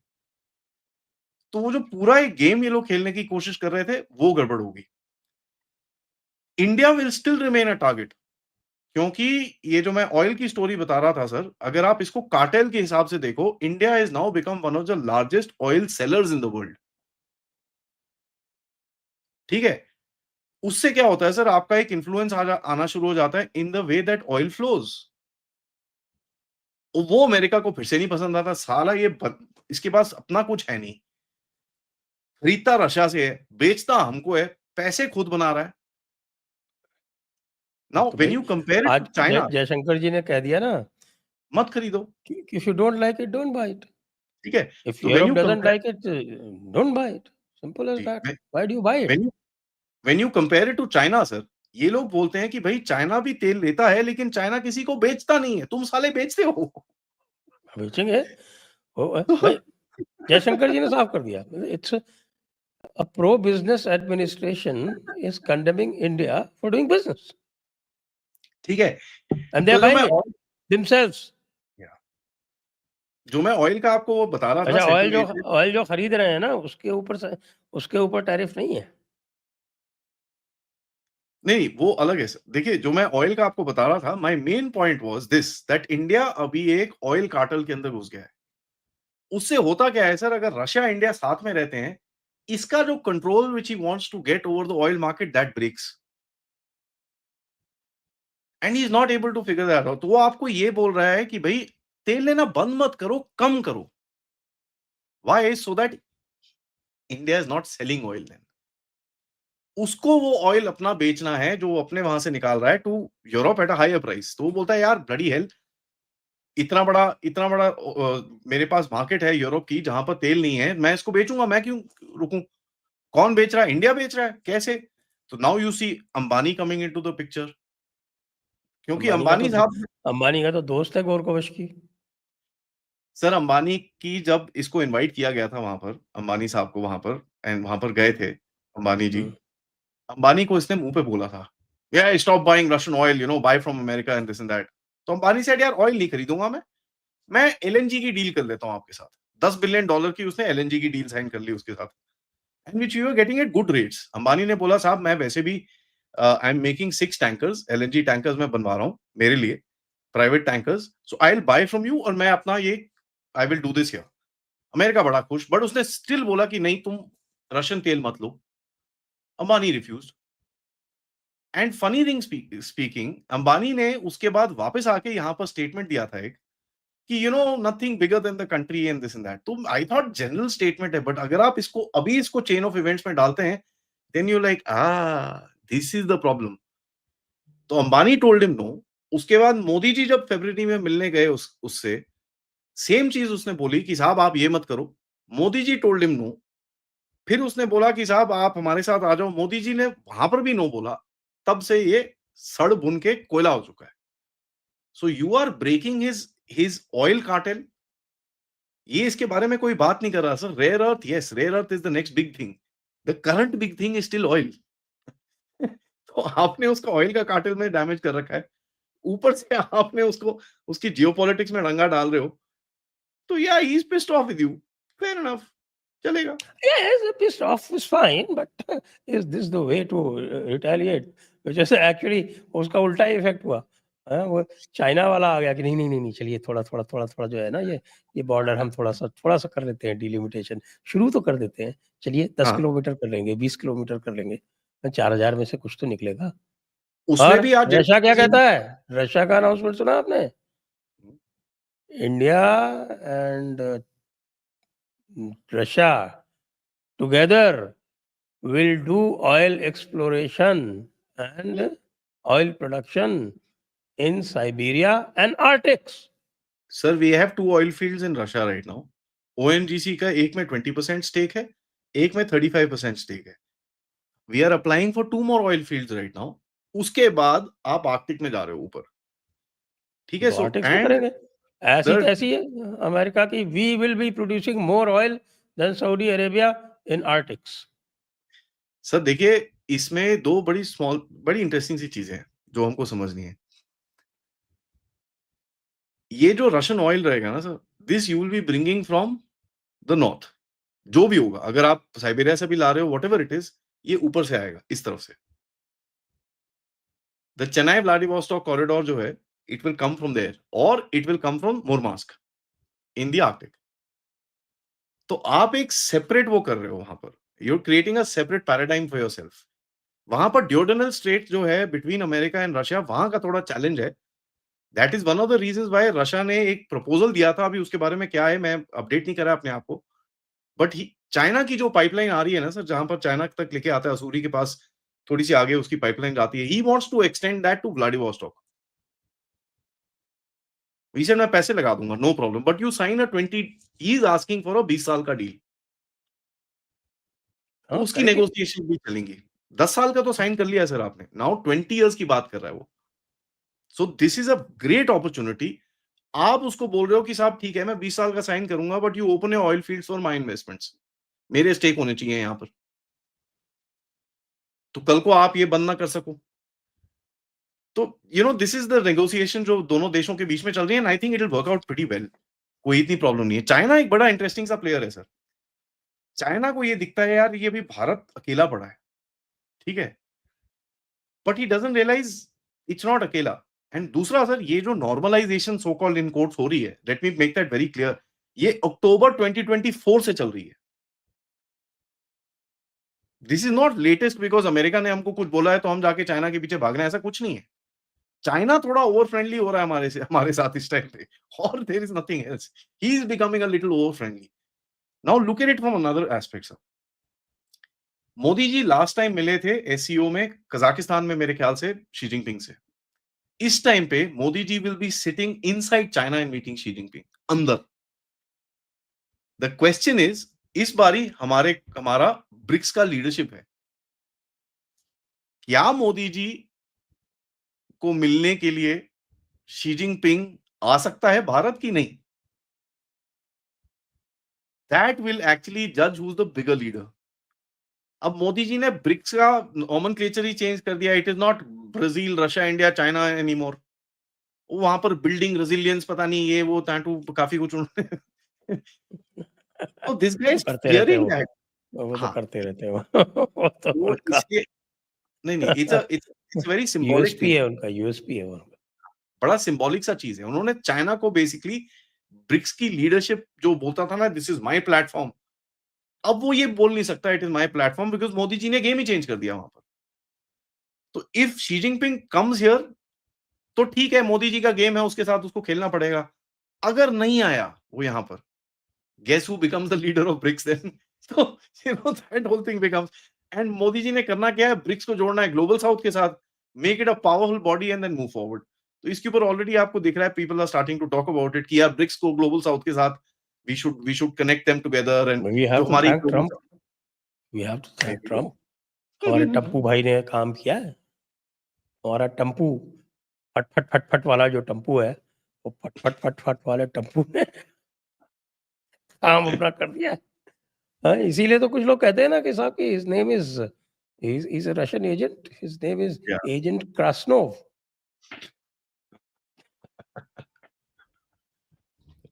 तो वो जो पूरा एक गेम ये लोग खेलने की कोशिश कर रहे थे वो गड़बड़ होगी। India will still remain a target, क्योंकि ये जो मैं ऑयल की स्टोरी बता रहा था सर, अगर आप इसको कार्टेल के हिसाब से देखो, India is now become one of the largest oil sellers in the world. ठीक है, उससे क्या होता है सर, आपका एक इन्फ्लुएंस आना शुरू हो जाता है in the way that oil flows. वो अमेरिका को फिर से नहीं पसंद आता, साला इसके पास अपना कुछ है नहीं, खरीदता रशिया से है, बेचता हमको है, पैसे खुद बना रहा है। नाउ तो व्हेन भाई यू कंपेयर इट टू आज चाइना, जयशंकर जी ने कह दिया ना मत खरीदो। कि if you don't like it don't buy it, ठीक है, इफ तो when Europe you doesn't compare, like it don't buy it, simple as जी, that, why do you buy it? When when you compare it to China sir, ये लोग बोलते हैं कि भाई चाइना भी तेल लेता है लेकिन चाइना किसी को बेचता नहीं है, तुम साले बेचते हो। बेचेंगे वो तो भाई, जयशंकर जी ने साफ कर दिया, it's a pro business administration is condemning India for doing business ठीक है, and they तो are buying it themselves. जो मैं ऑयल का आपको वो बता रहा था अच्छा, सेंट्रल एशिया, ऑयल जो खरीद रहे हैं ना उसके ऊपर टैरिफ नहीं है। नहीं वो अलग है सर। देखिए जो मैं ऑयल का आपको बता रहा था, my main point was this that India अभी एक ऑयल कार्टेल के अंदर घुस गया है। उससे होता क्या है सर, अगर रशिया इंडिया साथ में रहते हैं, इसका जो control which he wants to get over the oil market, that breaks and he is not able to figure that out. तो वो आपको ये बोल रहा है कि भाई तेल लेना बंद मत करो, कम करो। Why? So that India is not selling oil then. उसको वो ऑयल अपना बेचना है जो अपने वहां से निकाल रहा है to Europe at a higher price. तो वो बोलता है यार ब्लडी हेल, इतना बड़ा मेरे पास मार्केट है यूरोप की जहां पर तेल नहीं है, मैं इसको बेचूंगा, मैं क्यों रुकूं? कौन बेच रहा है? इंडिया बेच रहा है, कैसे? तो now you see Ambani coming into the picture, क्योंकि अंबानी साहब, अंबानी का तो दोस्त है गोरकोवश की। सर अंबानी की जब इसको इनवाइट किया गया था वहां पर, अंबानी साहब को वहां पर, एंड वहां पर गए थे अंबानी जी, अंबानी को इसने मुंह पे बोला था, या stop buying Russian oil, you know, buy from America and this and that. तो अंबानी सेड, यार ऑयल नहीं खरीदूंगा मैं एलएनजी की डील कर लेता हूं आपके साथ। $10 बिलियन की उसने एलएनजी की डील साइन कर ली उसके साथ, and which you are getting at good rates. Ambani ने बोला, साहब मैं वैसे भी I am making 6 tankers, LNG tankers मैं बनवा रहा हूं मेरे लिए, private tankers, so I will buy from you, और मैं अपना ये I will do this here. America बड़ा खुश, बट उसने स्टिल बोला कि नहीं, तुम रशियन तेल मत लो। Ambani refused. And funny thing speaking, Ambani ने उसके बाद वापस आके यहां पर स्टेटमेंट दिया था एक, कि you know nothing bigger than the country and this and that. तो आई थॉट जनरल स्टेटमेंट है, बट अगर आप इसको अभी इसको चेन ऑफ इवेंट्स में डालते हैं, then you like, this is the problem. तो अंबानी टोल्ड हिम नो। उसके बाद मोदी जी जब फरवरी में मिलने गए उससे, सेम चीज उसने बोली कि साहब आप ये मत करो। Modi ji told him no. फिर उसने बोला कि साहब आप हमारे साथ आ जाओ, मोदी जी ने वहां पर भी नो बोला। तब से ये सड़ भुन के कोयला हो चुका है। So you are breaking his oil cartel. ये इसके बारे में कोई बात नहीं कर रहा sir. Rare earth, yes, rare earth is the next big thing. The current big thing is still oil. तो आपने उसका ऑयल का कार्टेल में डैमेज कर रखा है, ऊपर से आपने उसको उसकी जियोपॉलिटिक्स में रंगा डाल रहे हो। तो या he is pissed off with you, fair enough, चलेगा। Yes, a pissed off is fine, but is this the way to retaliate? Which is actually उसका उल्टा ही इफेक्ट हुआ। हाँ, वो चाइना वाला आ गया कि नहीं नहीं नहीं नहीं, चलिए थोड़ा जो है ना, ये बॉर्डर हम थोड़ा सा कर लेते हैं डिलिमिटेशन, शुरू तो कर देते हैं, चलिए 10 हाँ, किलोमीटर कर लेंगे, 20 किलोमीटर कर लेंगे, 4000 में से कुछ तो निकलेगा। उसमें और भी आज रशिया क्या जैसे कहता है? रशिया का अनाउंसमेंट सुना आपने? India and Russia together will do oil exploration and oil production in Siberia and Arctics. Sir, we have 2 oil fields in Russia right now. ONGC का एक में 20% स्टेक है, एक में 35% स्टेक है। We are applying for 2 more oil fields right now. उसके बाद आप आर्कटिक में जा रहे हो ऊपर। ठीक है, तो सो आर्टिक्स में एंड करेंगे। ऐसी सर, कैसी है अमेरिका की, we will be producing more oil than Saudi Arabia in Arctics. देखिए, इसमें 2 बड़ी इंटरेस्टिंग सी चीज़ें हैं, जो हमको समझनी है। ये जो रशियन ऑयल रहेगा ना sir, this you will be bringing from the north. जो भी होगा, अगर आप साइबेरिया से भी ला रहे हो, व्हाटएवर इट इज़, ये ऊपर से आएगा, इस तरफ से। द चेन्नई व्लादिवोस्टॉक कॉरिडोर जो है, it will come from there, और it will come from Murmansk in the Arctic. तो आप एक सेपरेट वो कर रहे हो वहां पर। You are creating a separate paradigm for yourself. वहां पर ड्यूडेनल स्ट्रेट जो है बिटवीन अमेरिका एंड रशिया, वहां का थोड़ा चैलेंज है। That is one of the reasons why Russia ने एक प्रपोजल दिया था। अभी उसके बारे में क्या है, मैं अपडेट नहीं करा अपने आप को। बट चाइना की जो पाइपलाइन आ रही है ना सर, जहां पर चाइना तक लेके आता है, असूरी के पास थोड़ी सी आगे उसकी पाइपलाइन जाती है। He wants to extend that to Vladivostok. He said, मैं पैसे लगा दूंगा, no problem, but you sign a 20, he is asking for a 20 साल का डील। तो हाँ उसकी करेंगे। नेगोशिएशन भी चलेंगी। 10 साल का तो साइन कर लिया है सर आपने, नाउ 20 इयर्स की बात कर रहा है वो। So this is a great opportunity. आप उसको बोल रहे हो कि साहब ठीक है, मैं 20 साल का साइन करूंगा, but you open A oil fields for my investments. मेरे स्टेक होने चाहिए यहां पर। तो कल को आप ये बंद ना कर सको। तो you know this is the negotiation जो दोनों देशों के बीच में चल रही है, and I think it will work out pretty well. कोई इतनी प्रॉब्लम नहीं है। चाइना एक बड़ा इंटरेस्टिंग सा प्लेयर है सर। चाइना को ये दिखता है, यार ये भी भारत अकेला पड़ा है, ठीक है, but he doesn't realise it's not अकेला। एंड दूसरा सर, ये जो normalisation so called in quotes हो रही है, let me make that very clear, ये अक्टूबर 2024 से चल रही है। This is not latest because America ने हमको कुछ बोला है तो हम जाके चाइना के पीछे भाग रहे हैं, ऐसा कुछ नहीं है। चाइना थोड़ा ओवर फ्रेंडली हो रहा है हमारे साथ इस टाइम पे, और there is nothing else. He is becoming a little over friendly. Now look at it from another aspect sir. Modi ji last time मिले थे एससीओ में कजाकिस्तान में, मेरे ख्याल से शी जिनपिंग से। इस टाइम पे Modi ji will be sitting inside China and meeting Xi Jinping अंदर। द क्वेश्चन इज, इस बारी हमारा ब्रिक्स का लीडरशिप है। क्या मोदी जी को मिलने के लिए शी जिनपिंग आ सकता है भारत की? नहीं। दैट विल एक्चुअली जज who is the bigger leader. अब मोदी जी ने ब्रिक्स का नोमेनक्लेचर ही चेंज कर दिया. It is not Brazil, Russia, India, China anymore. वहां पर बिल्डिंग रेजिलियंस पता नहीं ये वो तांटू काफी कुछ उन्होंने. तो दिस गाय वो इज करते रहते हैं फियरिंग दैट. वो तो हाँ, करते रहते हैं वो तो वो उनका इसके नहीं it's very symbolic USP thing. है उनका, यूएसपी है उनका। बड़ा सिंबॉलिक सा चीज है. उन्होंने चाइना को बेसिकली ब्रिक्स की लीडरशिप जो बोलता था ना, दिस इज माय प्लेटफॉर्म, अब वो ये बोल नहीं सकता it is my platform, because Modi ji ने गेम ही चेंज कर दिया वहां पर. तो if Xi Jinping comes here, तो ठीक है, मोदी जी का गेम है, उसके साथ उसको खेलना पड़ेगा. अगर नहीं आया वो यहां पर, guess who becomes the leader of BRICS then. तो that whole thing becomes. And Modi ji ने करना क्या है, ब्रिक्स को जोड़ना है ग्लोबल साउथ के साथ, make it a powerful body and then move forward. तो इसके ऊपर ऑलरेडी आपको दिख रहा है, people are starting to talk about it कि यार ब्रिक्स को ग्लोबल साउथ के साथ we should connect them together. And we have जो टू हमारी thank global Trump, we have to thank south. Trump. हमारे टप्पू भाई ने काम किया है। हमारा टम्पू, फट फट फट फट वाला जो टम्पू है, वो फट फट फट फट वाले टम्पू ने काम अपना कर दिया है। हाँ, इसीलिए तो कुछ लोग कहते हैं ना कि साहब कि his name is is a Russian agent, his name is Yeah, agent Krasnov.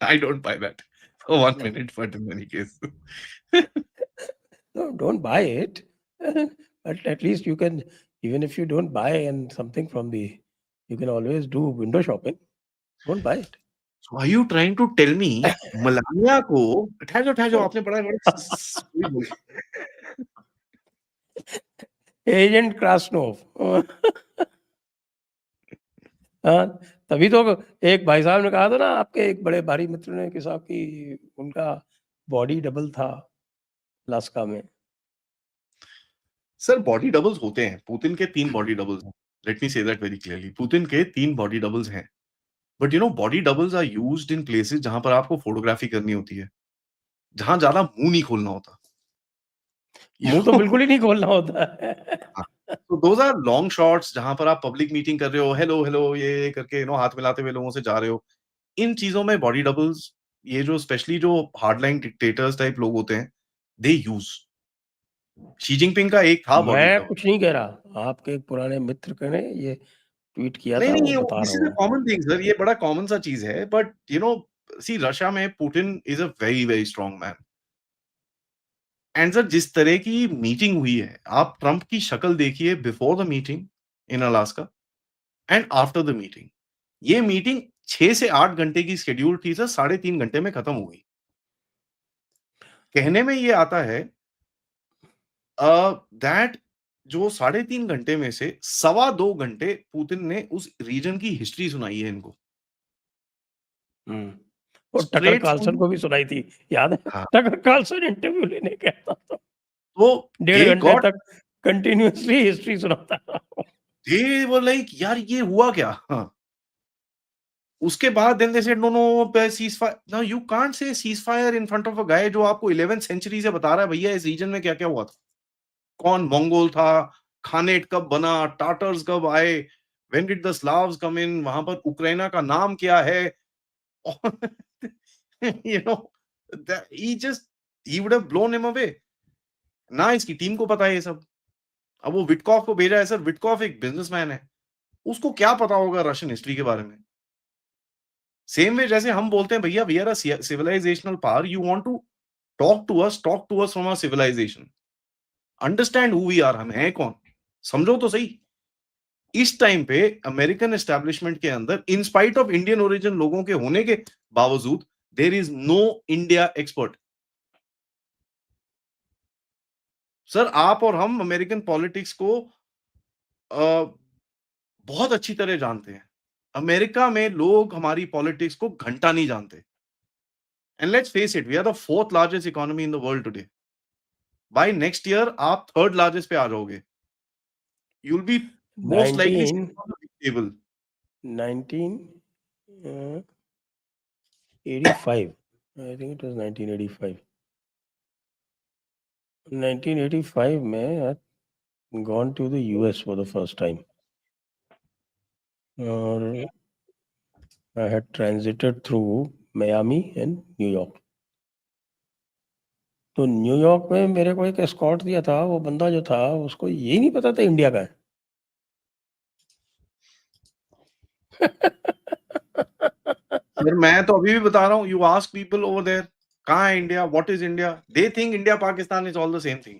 I don't buy that for 1 minute, but in any case. No, don't buy it. But at least you can, even if you don't buy and something from the, you can always do window shopping. Don't buy it. So are you trying to tell me Melania को ठहर जाओ आपने बड़ा बड़ा स्टोरी बोली. Agent Krasnov. हाँ, तभी तो एक भाई साहब ने कहा था ना, आपके एक बड़े भारी मित्र ने कि साहब कि उनका बॉडी डबल था अलास्का में। सर बॉडी डबल्स होते हैं. पुतिन के 3 बॉडी डबल्स हैं. Let me say that very clearly. Putin के 3 बॉडी डबल्स हैं. But body doubles are used in places जहां पर आपको फोटोग्राफी करनी होती है, जहां ज्यादा मुंह नहीं खोलना होता. You मुंह तो know? बिल्कुल ही नहीं खोलना होता है। हाँ. तो दोज आर लॉन्ग शॉट्स जहां पर आप पब्लिक मीटिंग कर रहे हो, हेलो हेलो ये करके हाथ मिलाते हुए लोगों से जा रहे हो. इन चीजों में बॉडी डबल्स, ये जो स्पेशली जो हार्डलाइन डिक्टेटर्स टाइप लोग होते हैं, दे यूज. शी जिनपिंग का एक था बॉडी मैं डबल. कुछ नहीं कह रहा, आपके एक पुराने मित्र ने ये ट्वीट किया था, नहीं वो नहीं, बता दिस रहा इज अ हूँ। कॉमन थिंग सर, ये बड़ा कॉमन सा चीज है. बट सी रशिया में Putin is a very very strong man. And sir जिस तरह की मीटिंग हुई है, आप ट्रंप की शक्ल देखिए before the meeting in Alaska and after the meeting. ये मीटिंग 6 से 8 घंटे की शेड्यूल थी सर, 3.5 घंटे में खत्म हो गई. कहने में ये आता है दैट जो 3.5 घंटे में से सवा 2 घंटे पुतिन ने उस रीजन की हिस्ट्री सुनाई है इनको. और टकर स्ट्रेट कार्लसन फ्रॉम. को भी सुनाई थी, याद है? हाँ, टकर कार्लसन इंटरव्यू लेने गया था तो तो 1.5 दे घंटे गॉट तक कंटिन्यूअसली हिस्ट्री सुनाता था। दे वर लाइक यार ये हुआ क्या? हाँ. उसके बाद then they said no no ceasefire. Now you can't say ceasefire in front of a guy जो आपको 11th सेंचुरी से बता रहा है भैया इस रीजन में क्या-क्या हुआ था. कौन मंगोल था, खानेट कब बना, टाटर्स कब आए, व्हेन डिड द स्लाव्स कम इन, वहां पर उक्रेना का नाम क्या है. You know he just he would have blown him away. ना इसकी टीम को पता है ये सब. अब वो विटकॉफ को भेजा है सर. विटकॉफ एक बिजनेसमैन है, उसको क्या पता होगा रशियन हिस्ट्री के बारे में. सेम वे जैसे हम बोलते हैं भैया we are a civilisational power, you want to talk to us from a civilisation. Understand who we are, हम हैं कौन, समझो तो सही. इस टाइम पे अमेरिकन एस्टेब्लिशमेंट के अंदर in spite of Indian origin लोगों के होने के बावजूद there is no India expert. Sir आप और हम अमेरिकन पॉलिटिक्स को बहुत अच्छी तरह जानते हैं. अमेरिका में लोग हमारी पॉलिटिक्स को घंटा नहीं जानते. And let's face it, we are the 4th largest economy in the world today. By next year आप 3rd लार्जेस्ट पे आ जाओगे. You will be most likely 19 table. 1985, I think it was 1985. 1985 में I gone to the US for the first time, और I had transited through Miami and New York. तो न्यूयॉर्क में मेरे को एक एस्कॉर्ट दिया था, वो बंदा जो था उसको यही नहीं पता था इंडिया का है। सर मैं तो अभी भी बता रहा हूँ, you ask people over there कहाँ है India, what is India, they think India Pakistan is all the same thing,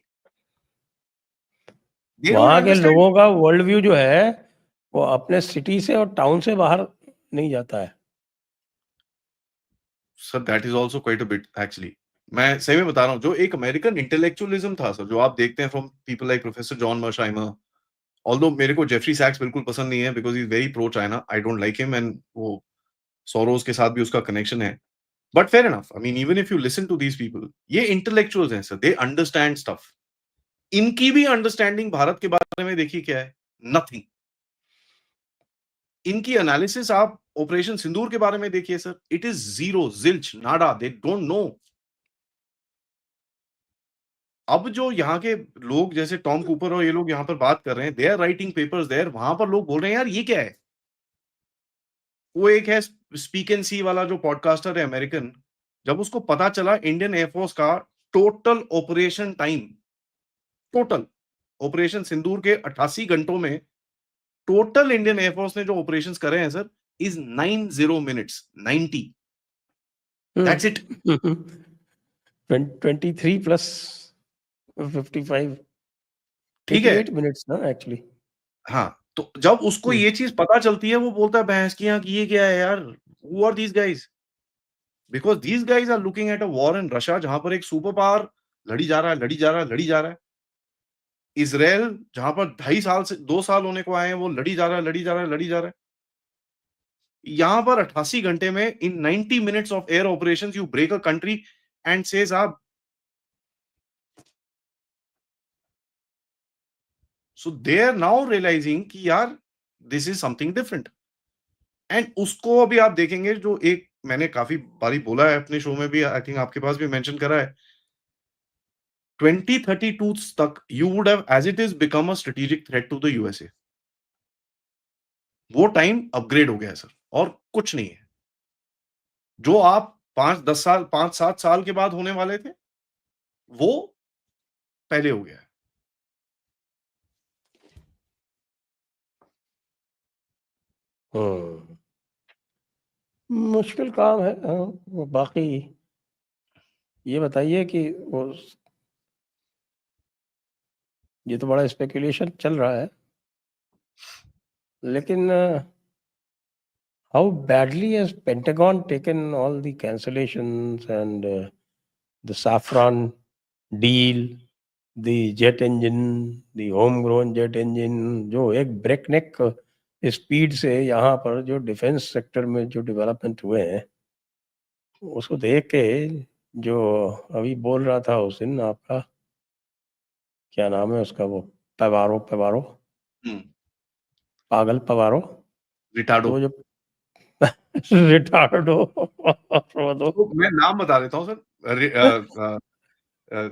they don't वहाँ के अंडरस्टैंड। लोगों का वर्ल्ड व्यू जो है वो अपने सिटी से और टाउन से बाहर नहीं जाता है। Sir that is also quite a bit actually. मैं सही में बता रहा हूँ, जो एक अमेरिकन इंटेलेक्चुअलिज्म था सर, जो आप देखते हैं from people like professor John Mearsheimer, although मेरे को जेफरी सैक्स बिल्कुल पसंद नहीं है because he is very pro China, I don't like him, and वो सोरोस के साथ भी उसका कनेक्शन है। But fair enough, I mean even if you listen to these people, ये इंटेलेक्चुअल्स हैं सर, दे अंडरस्टैंड स्टफ। इनकी भी अंडरस्टैंडिंग भारत के बारे में देखिए क्या है, नथिंग। इनकी एनालिसिस आप ऑपरेशन सिंदूर के बारे में देखिए sir, it is zero, zilch, Nada, they don't know. अब जो यहाँ के लोग जैसे टॉम कूपर और ये लोग यहाँ पर बात कर रहे हैं, they are writing papers there, वहां पर लोग बोल रहे हैं यार ये क्या है। वो एक है स्पीक एंड सी वाला जो पॉडकास्टर है अमेरिकन, जब उसको पता चला इंडियन एयरफोर्स का total operation time, total operation Sindoor के 88 घंटों में टोटल इंडियन एयरफोर्स ने जो ऑपरेशंस करे हैं sir, is 90 minutes, 90, that's it. 23 plus 55, ठीक है। 88 मिनट्स ना एक्चुअली। हाँ, तो जब उसको ये चीज पता चलती है, वो बोलता है भैंस की आंख ये क्या है यार, who are these guys, because these guys are looking at a war in Russia, जहां पर एक सुपर पावर लड़ी जा रहा है, लड़ी जा रहा है, लड़ी जा रहा है। इसराइल जहां पर 2.5 साल से 2 साल होने को आए हैं, वो लड़ी जा रहा है, लड़ी जा रहा है, लड़ी जा रहा है। यहां पर 88 घंटे में, in 90 minutes of air operations, you break a country and says आप, so they are now realising कि यार this is something different. And उसको अभी आप देखेंगे, जो एक मैंने काफी बारी बोला है अपने शो में भी, आई थिंक आपके पास भी मेंशन करा है, 2032 तक you would have as it is become a strategic threat to the USA. वो टाइम अपग्रेड हो गया है सर, और कुछ नहीं है। जो आप 5-10 साल, 5-7 साल के बाद होने वाले थे, वो पहले हो गया है। मुश्किल काम है। वो बाकी ये बताइए कि वो, ये तो बड़ा स्पेकुलेशन चल रहा है, लेकिन how badly has Pentagon taken all the cancellations and the saffron deal, the jet engine, the homegrown jet engine, जो एक ब्रेकनेक स्पीड से यहाँ पर जो डिफेंस सेक्टर में जो डेवलपमेंट हुए हैं, उसको देख के जो अभी बोल रहा था उस दिन आपका, क्या नाम है उसका, वो पवारो, पवारो, पागल पवारो, रिटार्डो। तो जो रिटार्डो वो तो तो मैं नाम बता देता हूँ सर,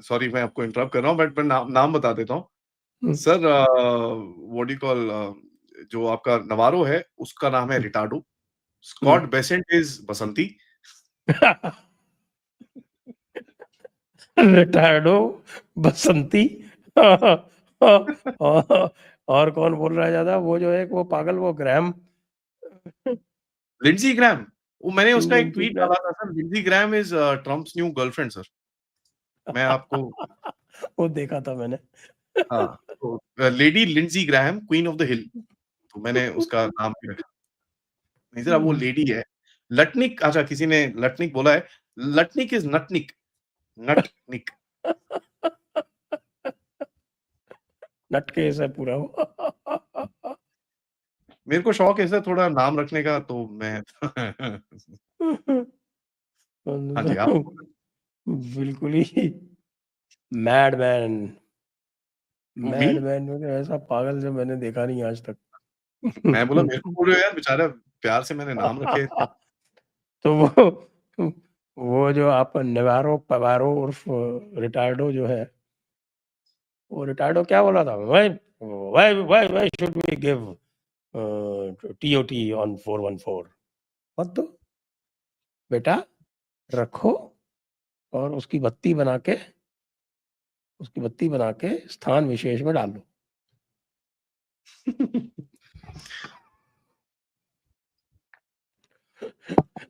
सॉरी मैं आपको इंटरप्ट कर रहा हूँ, बट मैं नाम बता देता हूँ sir. What do you call, जो आपका नवारो है उसका नाम है रिटार्डो, स्कॉट बेसेंट इज बसंती। रिटायर्डो बसंती। और कौन बोल रहा है ज्यादा, वो जो एक वो पागल, वो ग्रैम, लिंडसी ग्रैम, वो मैंने उसका एक लिंडसी ट्वीट ग्रैम। डाला था sir, Lindsey Graham is Trump's new girlfriend sir. मैं आपको, वो देखा था मैंने। हाँ, तो lady Lindsey Graham, queen of the hill, तो मैंने उसका नाम भी रखा। नहीं सर, अब वो लेडी है। लटनिक, अच्छा किसी ने लटनिक बोला है, लटनिक इज नटनिक, नटनिक। नटकेस है पूरा वो। मेरे को शौक है सर थोड़ा नाम रखने का, तो मैं हाँ जी, आप बिल्कुल ही मैडमैन। मी, मैडमैन में तो ऐसा पागल जो मैंने देखा नहीं आज तक। मैं बोला मेरे को बोल रहे हो यार, बेचारा प्यार से मैंने नाम रखे थे। तो वो जो आप नेवारो पवारो उर्फ रिटार्डो जो है, वो रिटार्डो क्या बोला था, why why why why should we give TOT on 414, मत दो बेटा, रखो और उसकी बत्ती बना के उसकी बत्ती बना के स्थान विशेष में डाल लो।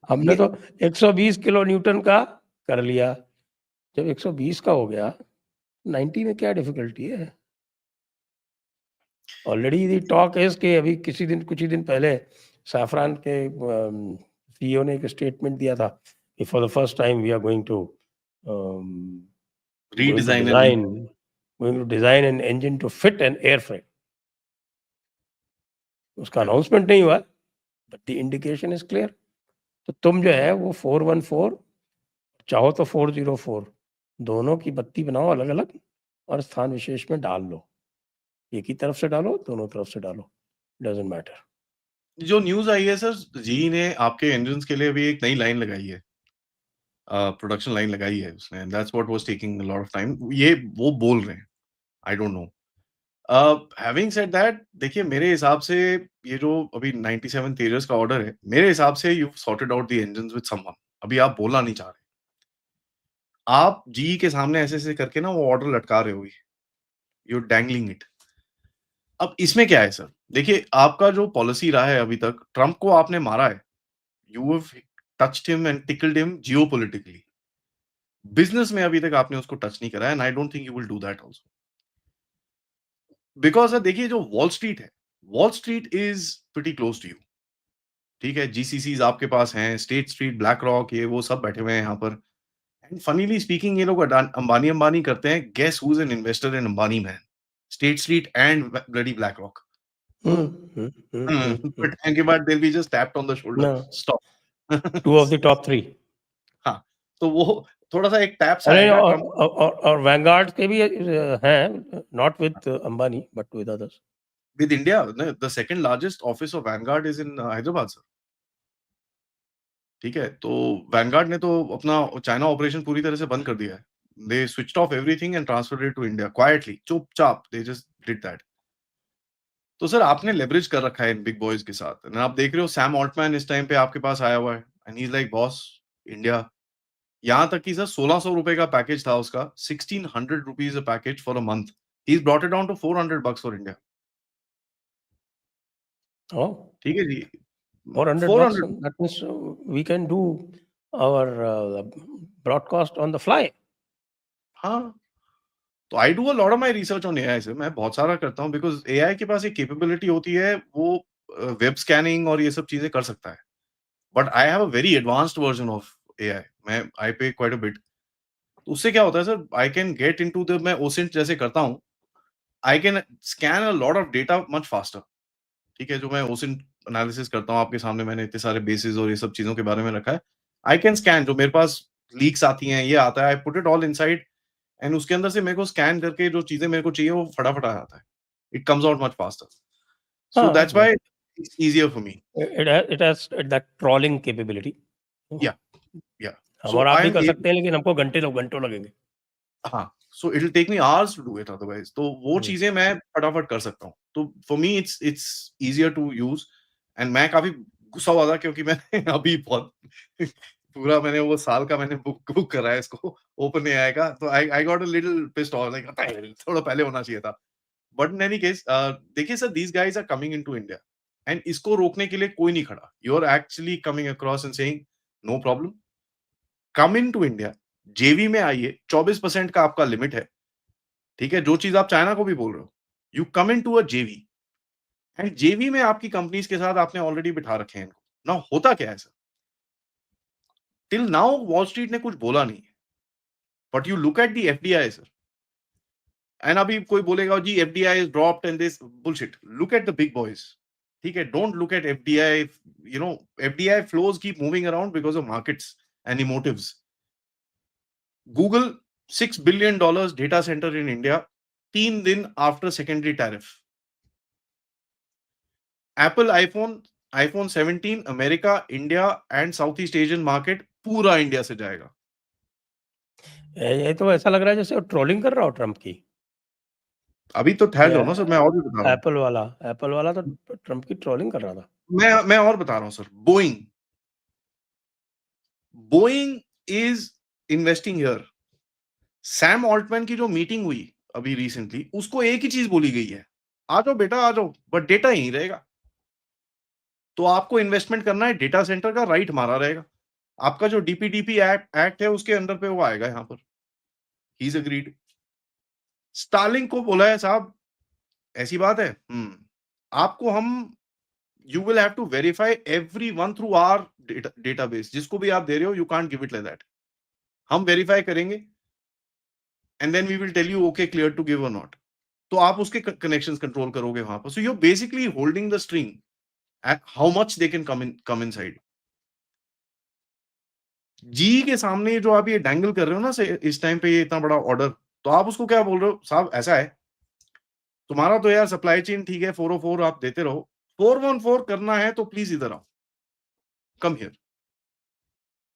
हमने तो 120 किलो न्यूटन का कर लिया, जब 120 का हो गया 90 में क्या डिफिकल्टी है? ऑलरेडी दी टॉक इज कि अभी कुछ ही दिन पहले सैफरान के सीईओ ने एक स्टेटमेंट दिया था कि for the first time we are going to design an engine to fit an airframe. उसका अनाउंसमेंट नहीं हुआ, but the indication is clear. तो तुम जो है वो 414 चाहो तो 404 दोनों की बत्ती बनाओ अलग अलग और स्थान विशेष में डाल लो। एक ही तरफ से डालो, दोनों तरफ से डालो, डजंट मैटर। जो न्यूज आई है सर, जी ने आपके इंजन के लिए भी एक नई लाइन लगाई है, प्रोडक्शन लाइन लगाई है उसने, that's what was taking a lot of time, ये वो बोल रहे हैं, I don't know. Having said that, देखिए मेरे हिसाब से ये जो अभी 97 तेजस का ऑर्डर है, मेरे हिसाब से you sorted out the engines with someone. अभी आप बोलना नहीं चाह रहे, आप जी के सामने ऐसे ऐसे करके ना वो ऑर्डर लटका रहे हो, यू डैंगलिंग इट। अब इसमें क्या है सर, देखिए आपका जो पॉलिसी रहा है अभी तक, ट्रम्प को आपने मारा है, you have touched him and tickled him geopolitically. Business में अभी तक आपने उसको टच नहीं करा, and I don't think you will do that also. Because देखिए जो वॉल स्ट्रीट है, Wall Street is pretty close to you. ठीक है, जीसीसीज आपके पास हैं, स्टेट स्ट्रीट, ब्लैक रॉक, ये वो सब बैठे हुए हैं यहाँ पर। एंड फनीली स्पीकिंग, ये लोग अंबानी अंबानी करते हैं। Guess who is an investor in Ambani man? State Street and bloody BlackRock. But के बाद they'll be just tapped on the shoulder, No, stop। 2 of the top 3। हाँ, तो वो थोड़ा सा एक टैप सा अरे आएगा ट्रम्प। और वैनगार्ड के भी हैं, not with Ambani but with others. With India, the second largest office of Vanguard is in Hyderabad sir. ठीक है, तो वैनगार्ड ने तो अपना चाइना ऑपरेशन पूरी तरह से बंद कर दिया है। They switched off everything and transferred it to India quietly, चुपचाप, दे जस्ट डिड दैट। तो सर आपने लेवरेज कर रखा है इन बिग बॉयज के साथ, एंड आप देख रहे हो सैम ऑल्टमैन इस टाइम पे आपके पास आया हुआ है, and he is like boss India. यहाँ तक कि सर 1600 रुपए का पैकेज था उसका, 1600 rupees a package for a month, he is brought it down to 400 bucks for India. Oh, ठीक है जी, 400 bucks, 400। that means we can do our broadcast on the fly। हाँ, तो I do a lot of my research on AI sir, मैं बहुत सारा करता हूँ, बिकॉज़ एआई के पास एक कैपेबिलिटी होती है, वो वेब स्कैनिंग और ये सब चीजें कर सकता है। But I have a very advanced version of AI, मैं आई पे क्वाइट अ बिट। उससे क्या होता है sir, I can get into the, मैं ओसिंट जैसे करता हूँ, I can scan a lot of data much faster. ठीक है, जो मैं ओसिंट एनालिसिस करता हूँ, आपके सामने मैंने इतने सारे बेसिस और ये सब चीजों के बारे में रखा है। आई कैन स्कैन, जो मेरे पास लीक्स आती हैं, ये आता है, I put it all inside, and उसके अंदर से मेरे को स्कैन करके जो चीजें मेरे को चाहिए वो फटाफट आ जाता है। It comes out much faster, so हाँ, that's why it's easier for me. it has that trawling capability। या या हम सो और आप आई भी एम कर सकते हैं, लेकिन हमको घंटों लगेंगे। हाँ, so it will take me hours to do it otherwise, तो वो चीजें मैं फटाफट कर सकता हूँ। तो for me it's easier to use, and मैं काफी गुस्सा हुआ था क्योंकि मैंने अभी बहुत पूरा मैंने वो साल का मैंने बुक करा है इसको, ओपन एआई का, तो I got a little pissed off, like थोड़ा पहले होना चाहिए था। बट इन एनी केस, देखिए sir, these guys are coming into India, and इसको रोकने के लिए कोई नहीं खड़ा। You are actually coming across and saying no problem, come into India, JV में आइए, 24% का आपका लिमिट है। ठीक है, जो चीज आप चाइना को भी बोल रहे हो, you come in to a जेवी, एंड जेवी में आपकी कंपनीज के साथ आपने ऑलरेडी बिठा रखे हैं इनको। ना होता क्या है sir, till now Wall Street ने कुछ बोला नहीं है, but you look at the FDI sir, and अभी कोई बोलेगा जी FDI is dropped and this bullshit, look at the big boys. ठीक है, don't look at FDI, you know, FDI flows keep moving around because of markets and emotives. Google, $6 billion data centre in India, 3 दिन after secondary tariff. Apple iPhone 17 America, India and south east Asian market, पूरा इंडिया से जाएगा। ये तो ऐसा लग रहा है जैसे वो ट्रोलिंग कर रहा हो ट्रम्प की। अभी तो ठहर जाओ ना सर, मैं और भी बता रहा हूँ। एप्पल वाला तो ट्रम्प की ट्रोलिंग कर रहा था। मैं और बता रहा हूँ sir, Boeing is investing here, Sam Altman की जो मीटिंग हुई अभी रिसेंटली, उसको एक ही चीज बोली गई है, आ जाओ बेटा आ जाओ, बट डेटा यहीं रहेगा। तो आपको इन्वेस्टमेंट करना है डेटा सेंटर का, राइट हमारा रहेगा। आपका जो डीपीडीपी एक्ट है उसके अंडर पे वो आएगा यहाँ पर। He is agreed. स्टारलिंक को बोला है साहब ऐसी बात है, आपको हम you will have to verify everyone through our database. जिसको भी आप दे रहे हो you can't give it like that. हम वेरीफाई करेंगे and then we will tell you okay clear to give और नॉट। तो आप उसके कनेक्शंस कंट्रोल करोगे वहां पर। So you basically holding the string at how much they can come inside. जी के सामने जो आप ये डैंगल कर रहे हो ना से इस टाइम पे ये इतना बड़ा ऑर्डर, तो आप उसको क्या बोल रहे हो साहब? ऐसा है तुम्हारा तो यार सप्लाई चेन ठीक है, 404 आप देते रहो, 414 करना है तो प्लीज इधर आओ, कम हियर।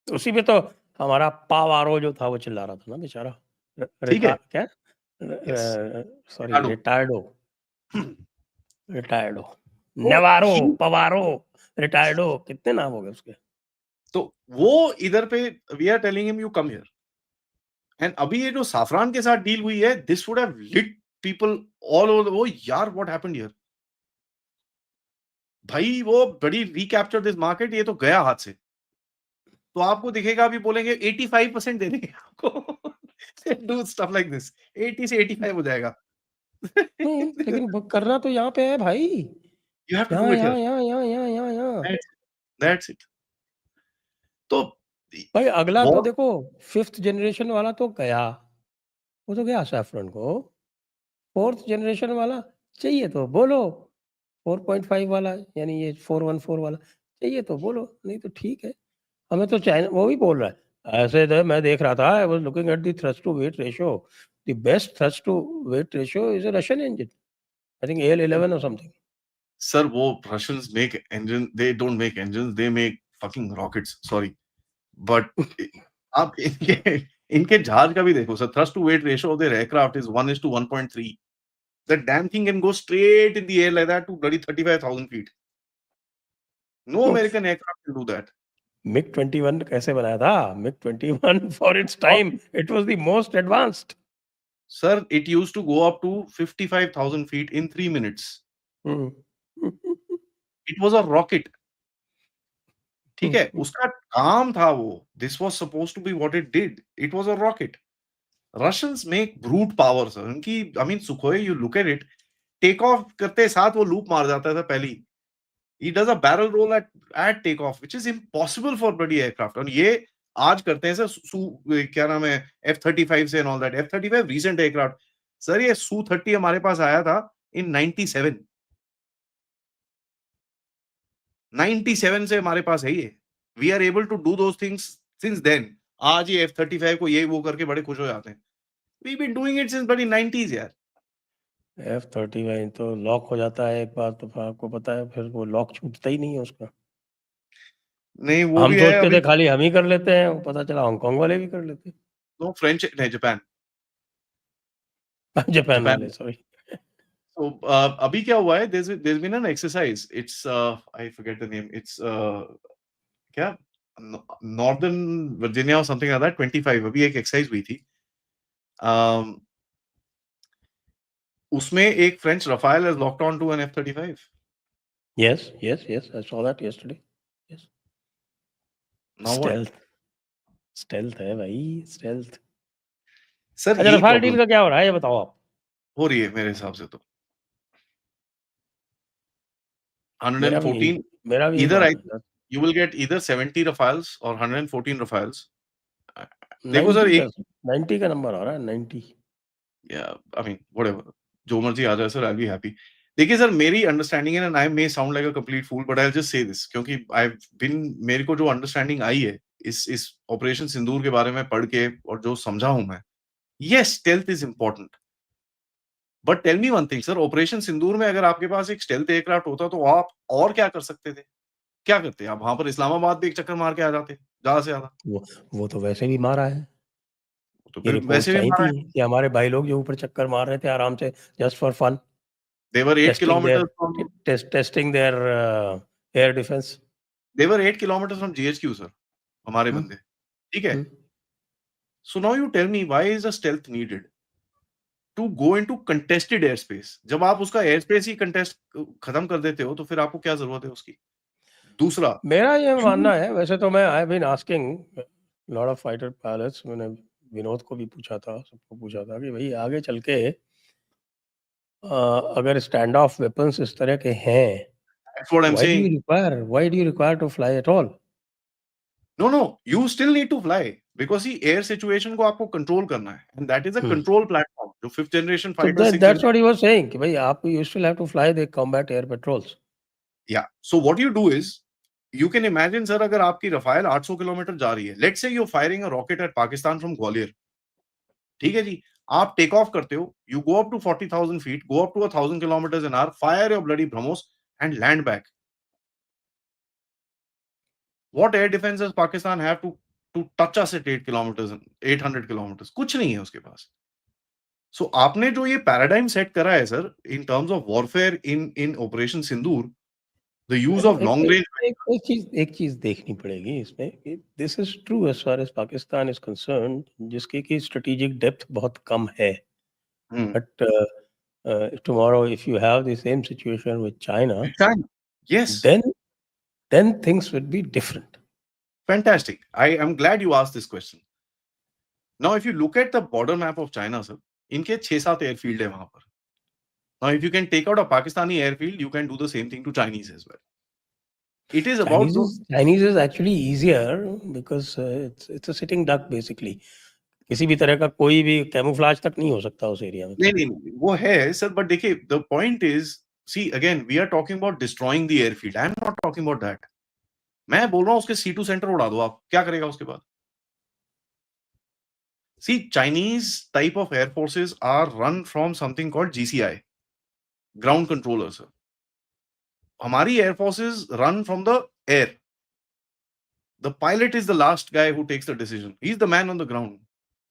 उसी में तो हमारा पावारो जो था वो चिल्ला रहा था ना बेचारा। ठीक है, क्या यस सॉरी रिटायर्डो तो नेवारो पवारो रिटायर्डो, कितने नाम हो गए उसके। तो वो इधर पे we are telling him you come here. And अभी ये जो साफरान के साथ डील हुई है, this would have lit people all over वो यार व्हाट हैपेंड हियर। भाई वो बड़ी रिकैप्चर दिस मार्केट, ये तो गया हाथ से। तो आपको दिखेगा अभी बोलेंगे 85% दे देंगे आपको। डू स्टफ लाइक दिस, 80 से 85 हो जाएगा। नहीं लेकिन करना तो यहाँ पे है भाई, You have to do it here. यहाँ। That's it. तो भाई अगला तो what देखो 5th जनरेशन वाला तो गया, वो तो गया सैफरन को। 4th जनरेशन वाला चाहिए तो बोलो, 4.5 वाला यानी ये 414 वाला चाहिए तो बोलो, नहीं तो ठीक है। हमें तो चाइना वो भी बोल रहा है ऐसे। तो मैं देख रहा था, I was looking at the thrust to weight ratio, the best thrust to weight ratio is a Russian engine, I think AL11 और समथिंग। sir, वो Russians make engine, they don't make engines, they make fucking rockets, sorry. But आप इनके इनके जहाज का भी देखो sir, thrust to weight ratio of their aircraft is 1:1.3. That damn thing can go straight in the air like that to bloody 35,000 feet. No American aircraft can do that. MiG 21 कैसे बनाया था? MiG 21 for its time it was the most advanced. Sir, it used to go up to 55,000 feet in 3 minutes. It was a rocket. ठीक है, उसका काम था वो। This was supposed to be what it did. It was a rocket. Russians make brute power sir. उनकी I mean Sukhoi, you look at it, take off करते साथ वो लूप मार जाता था पहली। He does a barrel roll at takeoff, which is impossible for bloody aircraft. और ये आज करते हैं सर क्या नाम है F-35 से and all that. F-35 recent aircraft. Sir ये Su-30 हमारे पास आया था in 97. 97 से हमारे पास है ये। We are able to do those things since then. आज ये F-35 को ये वो करके बड़े खुश हो जाते हैं। We've been doing it since bloody 90s यार। F-35 तो लॉक हो जाता है एक बार तो फिर आपको पता है, फिर वो लॉक छूटता ही नहीं है उसका। नहीं वो हम भी है सोचते अभी। थे खाली हम ही कर लेते हैं, पता चला हांगकांग वाले भी कर लेते हैं। नो फ्रेंच नहीं जापान जापान वाले सॉरी। तो अभी क्या हुआ है, there's been an exercise. It's I forget the name. It's क्या नॉर्दर्न वर्जीनिया और समथिंग लाइक दैट 25 अभी एक एक्सरसाइज हुई थी। उसमें एक French Rafale has locked on to an F-35. Yes, I saw that yesterday. Yes. Now what? Stealth है भाई, स्टेल्थ। सर अच्छा यही रफाल डील प्रॉब्लम का क्या हो रहा है ये बताओ आप। हो रही है मेरे हिसाब से तो मेरा भी 114 यही either I मानना है। you will get either 70 Rafales or 114 Rafales. देखो सर 90 का एक 90 का नंबर आ रहा है 90। I mean whatever, जो मर्जी आ जाए सर, I'll be happy. देखिए सर मेरी अंडरस्टैंडिंग है, and I may sound like a complete fool but I will just say this, क्योंकि आई बीन मेरे को जो अंडरस्टैंडिंग आई है इस ऑपरेशन सिंदूर के बारे में पढ़ के और जो समझा हूं मैं, yes stealth is important, but tell me one thing sir, operation Sindoor में अगर आपके पास एक स्टेल्थ एयरक्राफ्ट होता तो आप और क्या कर सकते थे? क्या करते आप वहां पर? इस्लामाबाद भी एक चक्कर मार के आ जाते ज्यादा से ज्यादा। वो तो वैसे भी मारा है। तो ये फिर वैसे रिपोर्ट्स भी आई मारा थी है। कि हमारे भाई लोग जो ऊपर चक्कर मार रहे थे आराम से, just for fun, they were 8 testing their kilometre from testing their air defence. They were 8 kilometre from GHQ sir, हमारे बंदे। ठीक है, So now you tell me, why is a stealth needed to go into contested airspace? जब आप उसका airspace ही contest खत्म कर देते हो, तो फिर आपको क्या जरूरत है उसकी? दूसरा, मेरा ये you मानना है, वैसे तो मैं I have been asking lot of fighter pilots, मैंने विनोद को भी पूछा था, सबको पूछा था कि भाई आगे चल के अगर स्टैंड ऑफ वेपन्स इस तरह के हैं, that's what I'm saying. why do you require to fly at all? No, you still need to fly because see, air situation को आपको control करना है, and that is a control platform. जो 5th generation So fighter, 6th that's generation, what he was saying कि भाई आप you still have to fly the combat air patrols. yeah. So what you do is, you can imagine sir, अगर आपकी रफाल 800 किलोमीटर जा रही है, let's say you're firing a rocket at Pakistan from Gwalior, ठीक है जी, आप टेक ऑफ करते हो, you go up to 40,000 feet, go up to 1,000 kilometers an hour, fire your bloody BrahMos and land back. What air defense does Pakistan have to touch us at 8 kilometers and 800 kilometers? कुछ नहीं है उसके पास. So आपने जो ये पैराडाइम सेट करा है sir, in terms of warfare in Operation Sindoor, the use of long range. एक चीज देखनी पड़ेगी इसमें, this is true as far as Pakistan is concerned, जिसकी की स्ट्रेटेजिक डेप्थ बहुत कम है, but tomorrow if you have the same situation with China, yes, then things would be different. Fantastic. I am glad you asked this question. Now if you look at the border map of China sir, इनके 6-7 एयरफील्ड है वहां पर. Now if you can take out a Pakistani airfield, you can do the same thing to Chinese as well. It is about Chinese is actually easier because it's a sitting duck basically. किसी भी तरह का कोई भी कैमोफ्लेज तक नहीं हो सकता उस एरिया में. नहीं वो है सर, बट देखिए the point is, see again we are talking about destroying the airfield. I am not talking about that. मैं बोल रहा हूं उसके C2 सेंटर उड़ा दो, आप क्या करेगा उसके बाद? See, Chinese type of air forces are run from something called GCI, ground controllers. हमारी air forces run from the air. The pilot is the last guy who takes the decision. He's the man on the ground.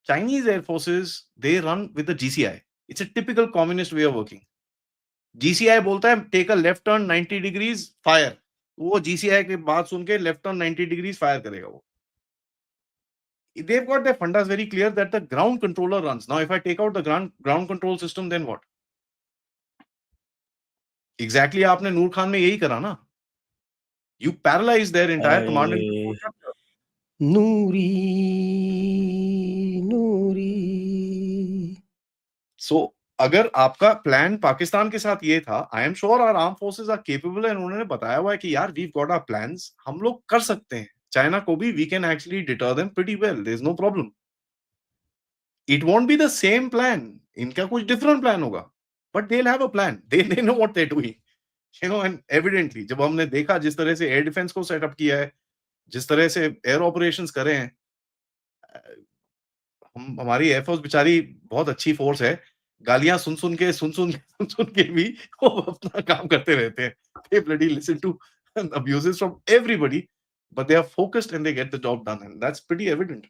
Chinese air forces, they run with the GCI. It's a typical communist way of working. GCI बोलता है take a left turn 90 degrees fire. वो GCI की बात सुन के left turn 90 degrees fire करेगा वो. They've got their fundas very clear that the ground controller runs. Now, if I take out the ground control system, then what? Exactly, आपने नूर खान में यही करा ना? You paralyze their entire command and control structure. Noori. So, अगर आपका प्लान पाकिस्तान के साथ ये था, I am sure our armed forces are capable, and उन्होंने बताया हुआ है कि यार we've got our plans, हम लोग कर सकते हैं. चाइना को भी we can actually deter them pretty well. There's no problem. It won't be the same plan. इनका कुछ different plan होगा, but they'll have a plan. They know what they're doing. You know, and evidently जब हमने देखा जिस तरह से एयर डिफेंस को सेटअप किया है, जिस तरह से एयर ऑपरेशंस करे हैं, हमारी एयरफोर्स बेचारी बहुत अच्छी फोर्स है. गालियां सुन के भी वो अपना काम करते रहते हैं. They bloody listen to abuses from everybody, but they are focused and they get the job done, and that's pretty evident.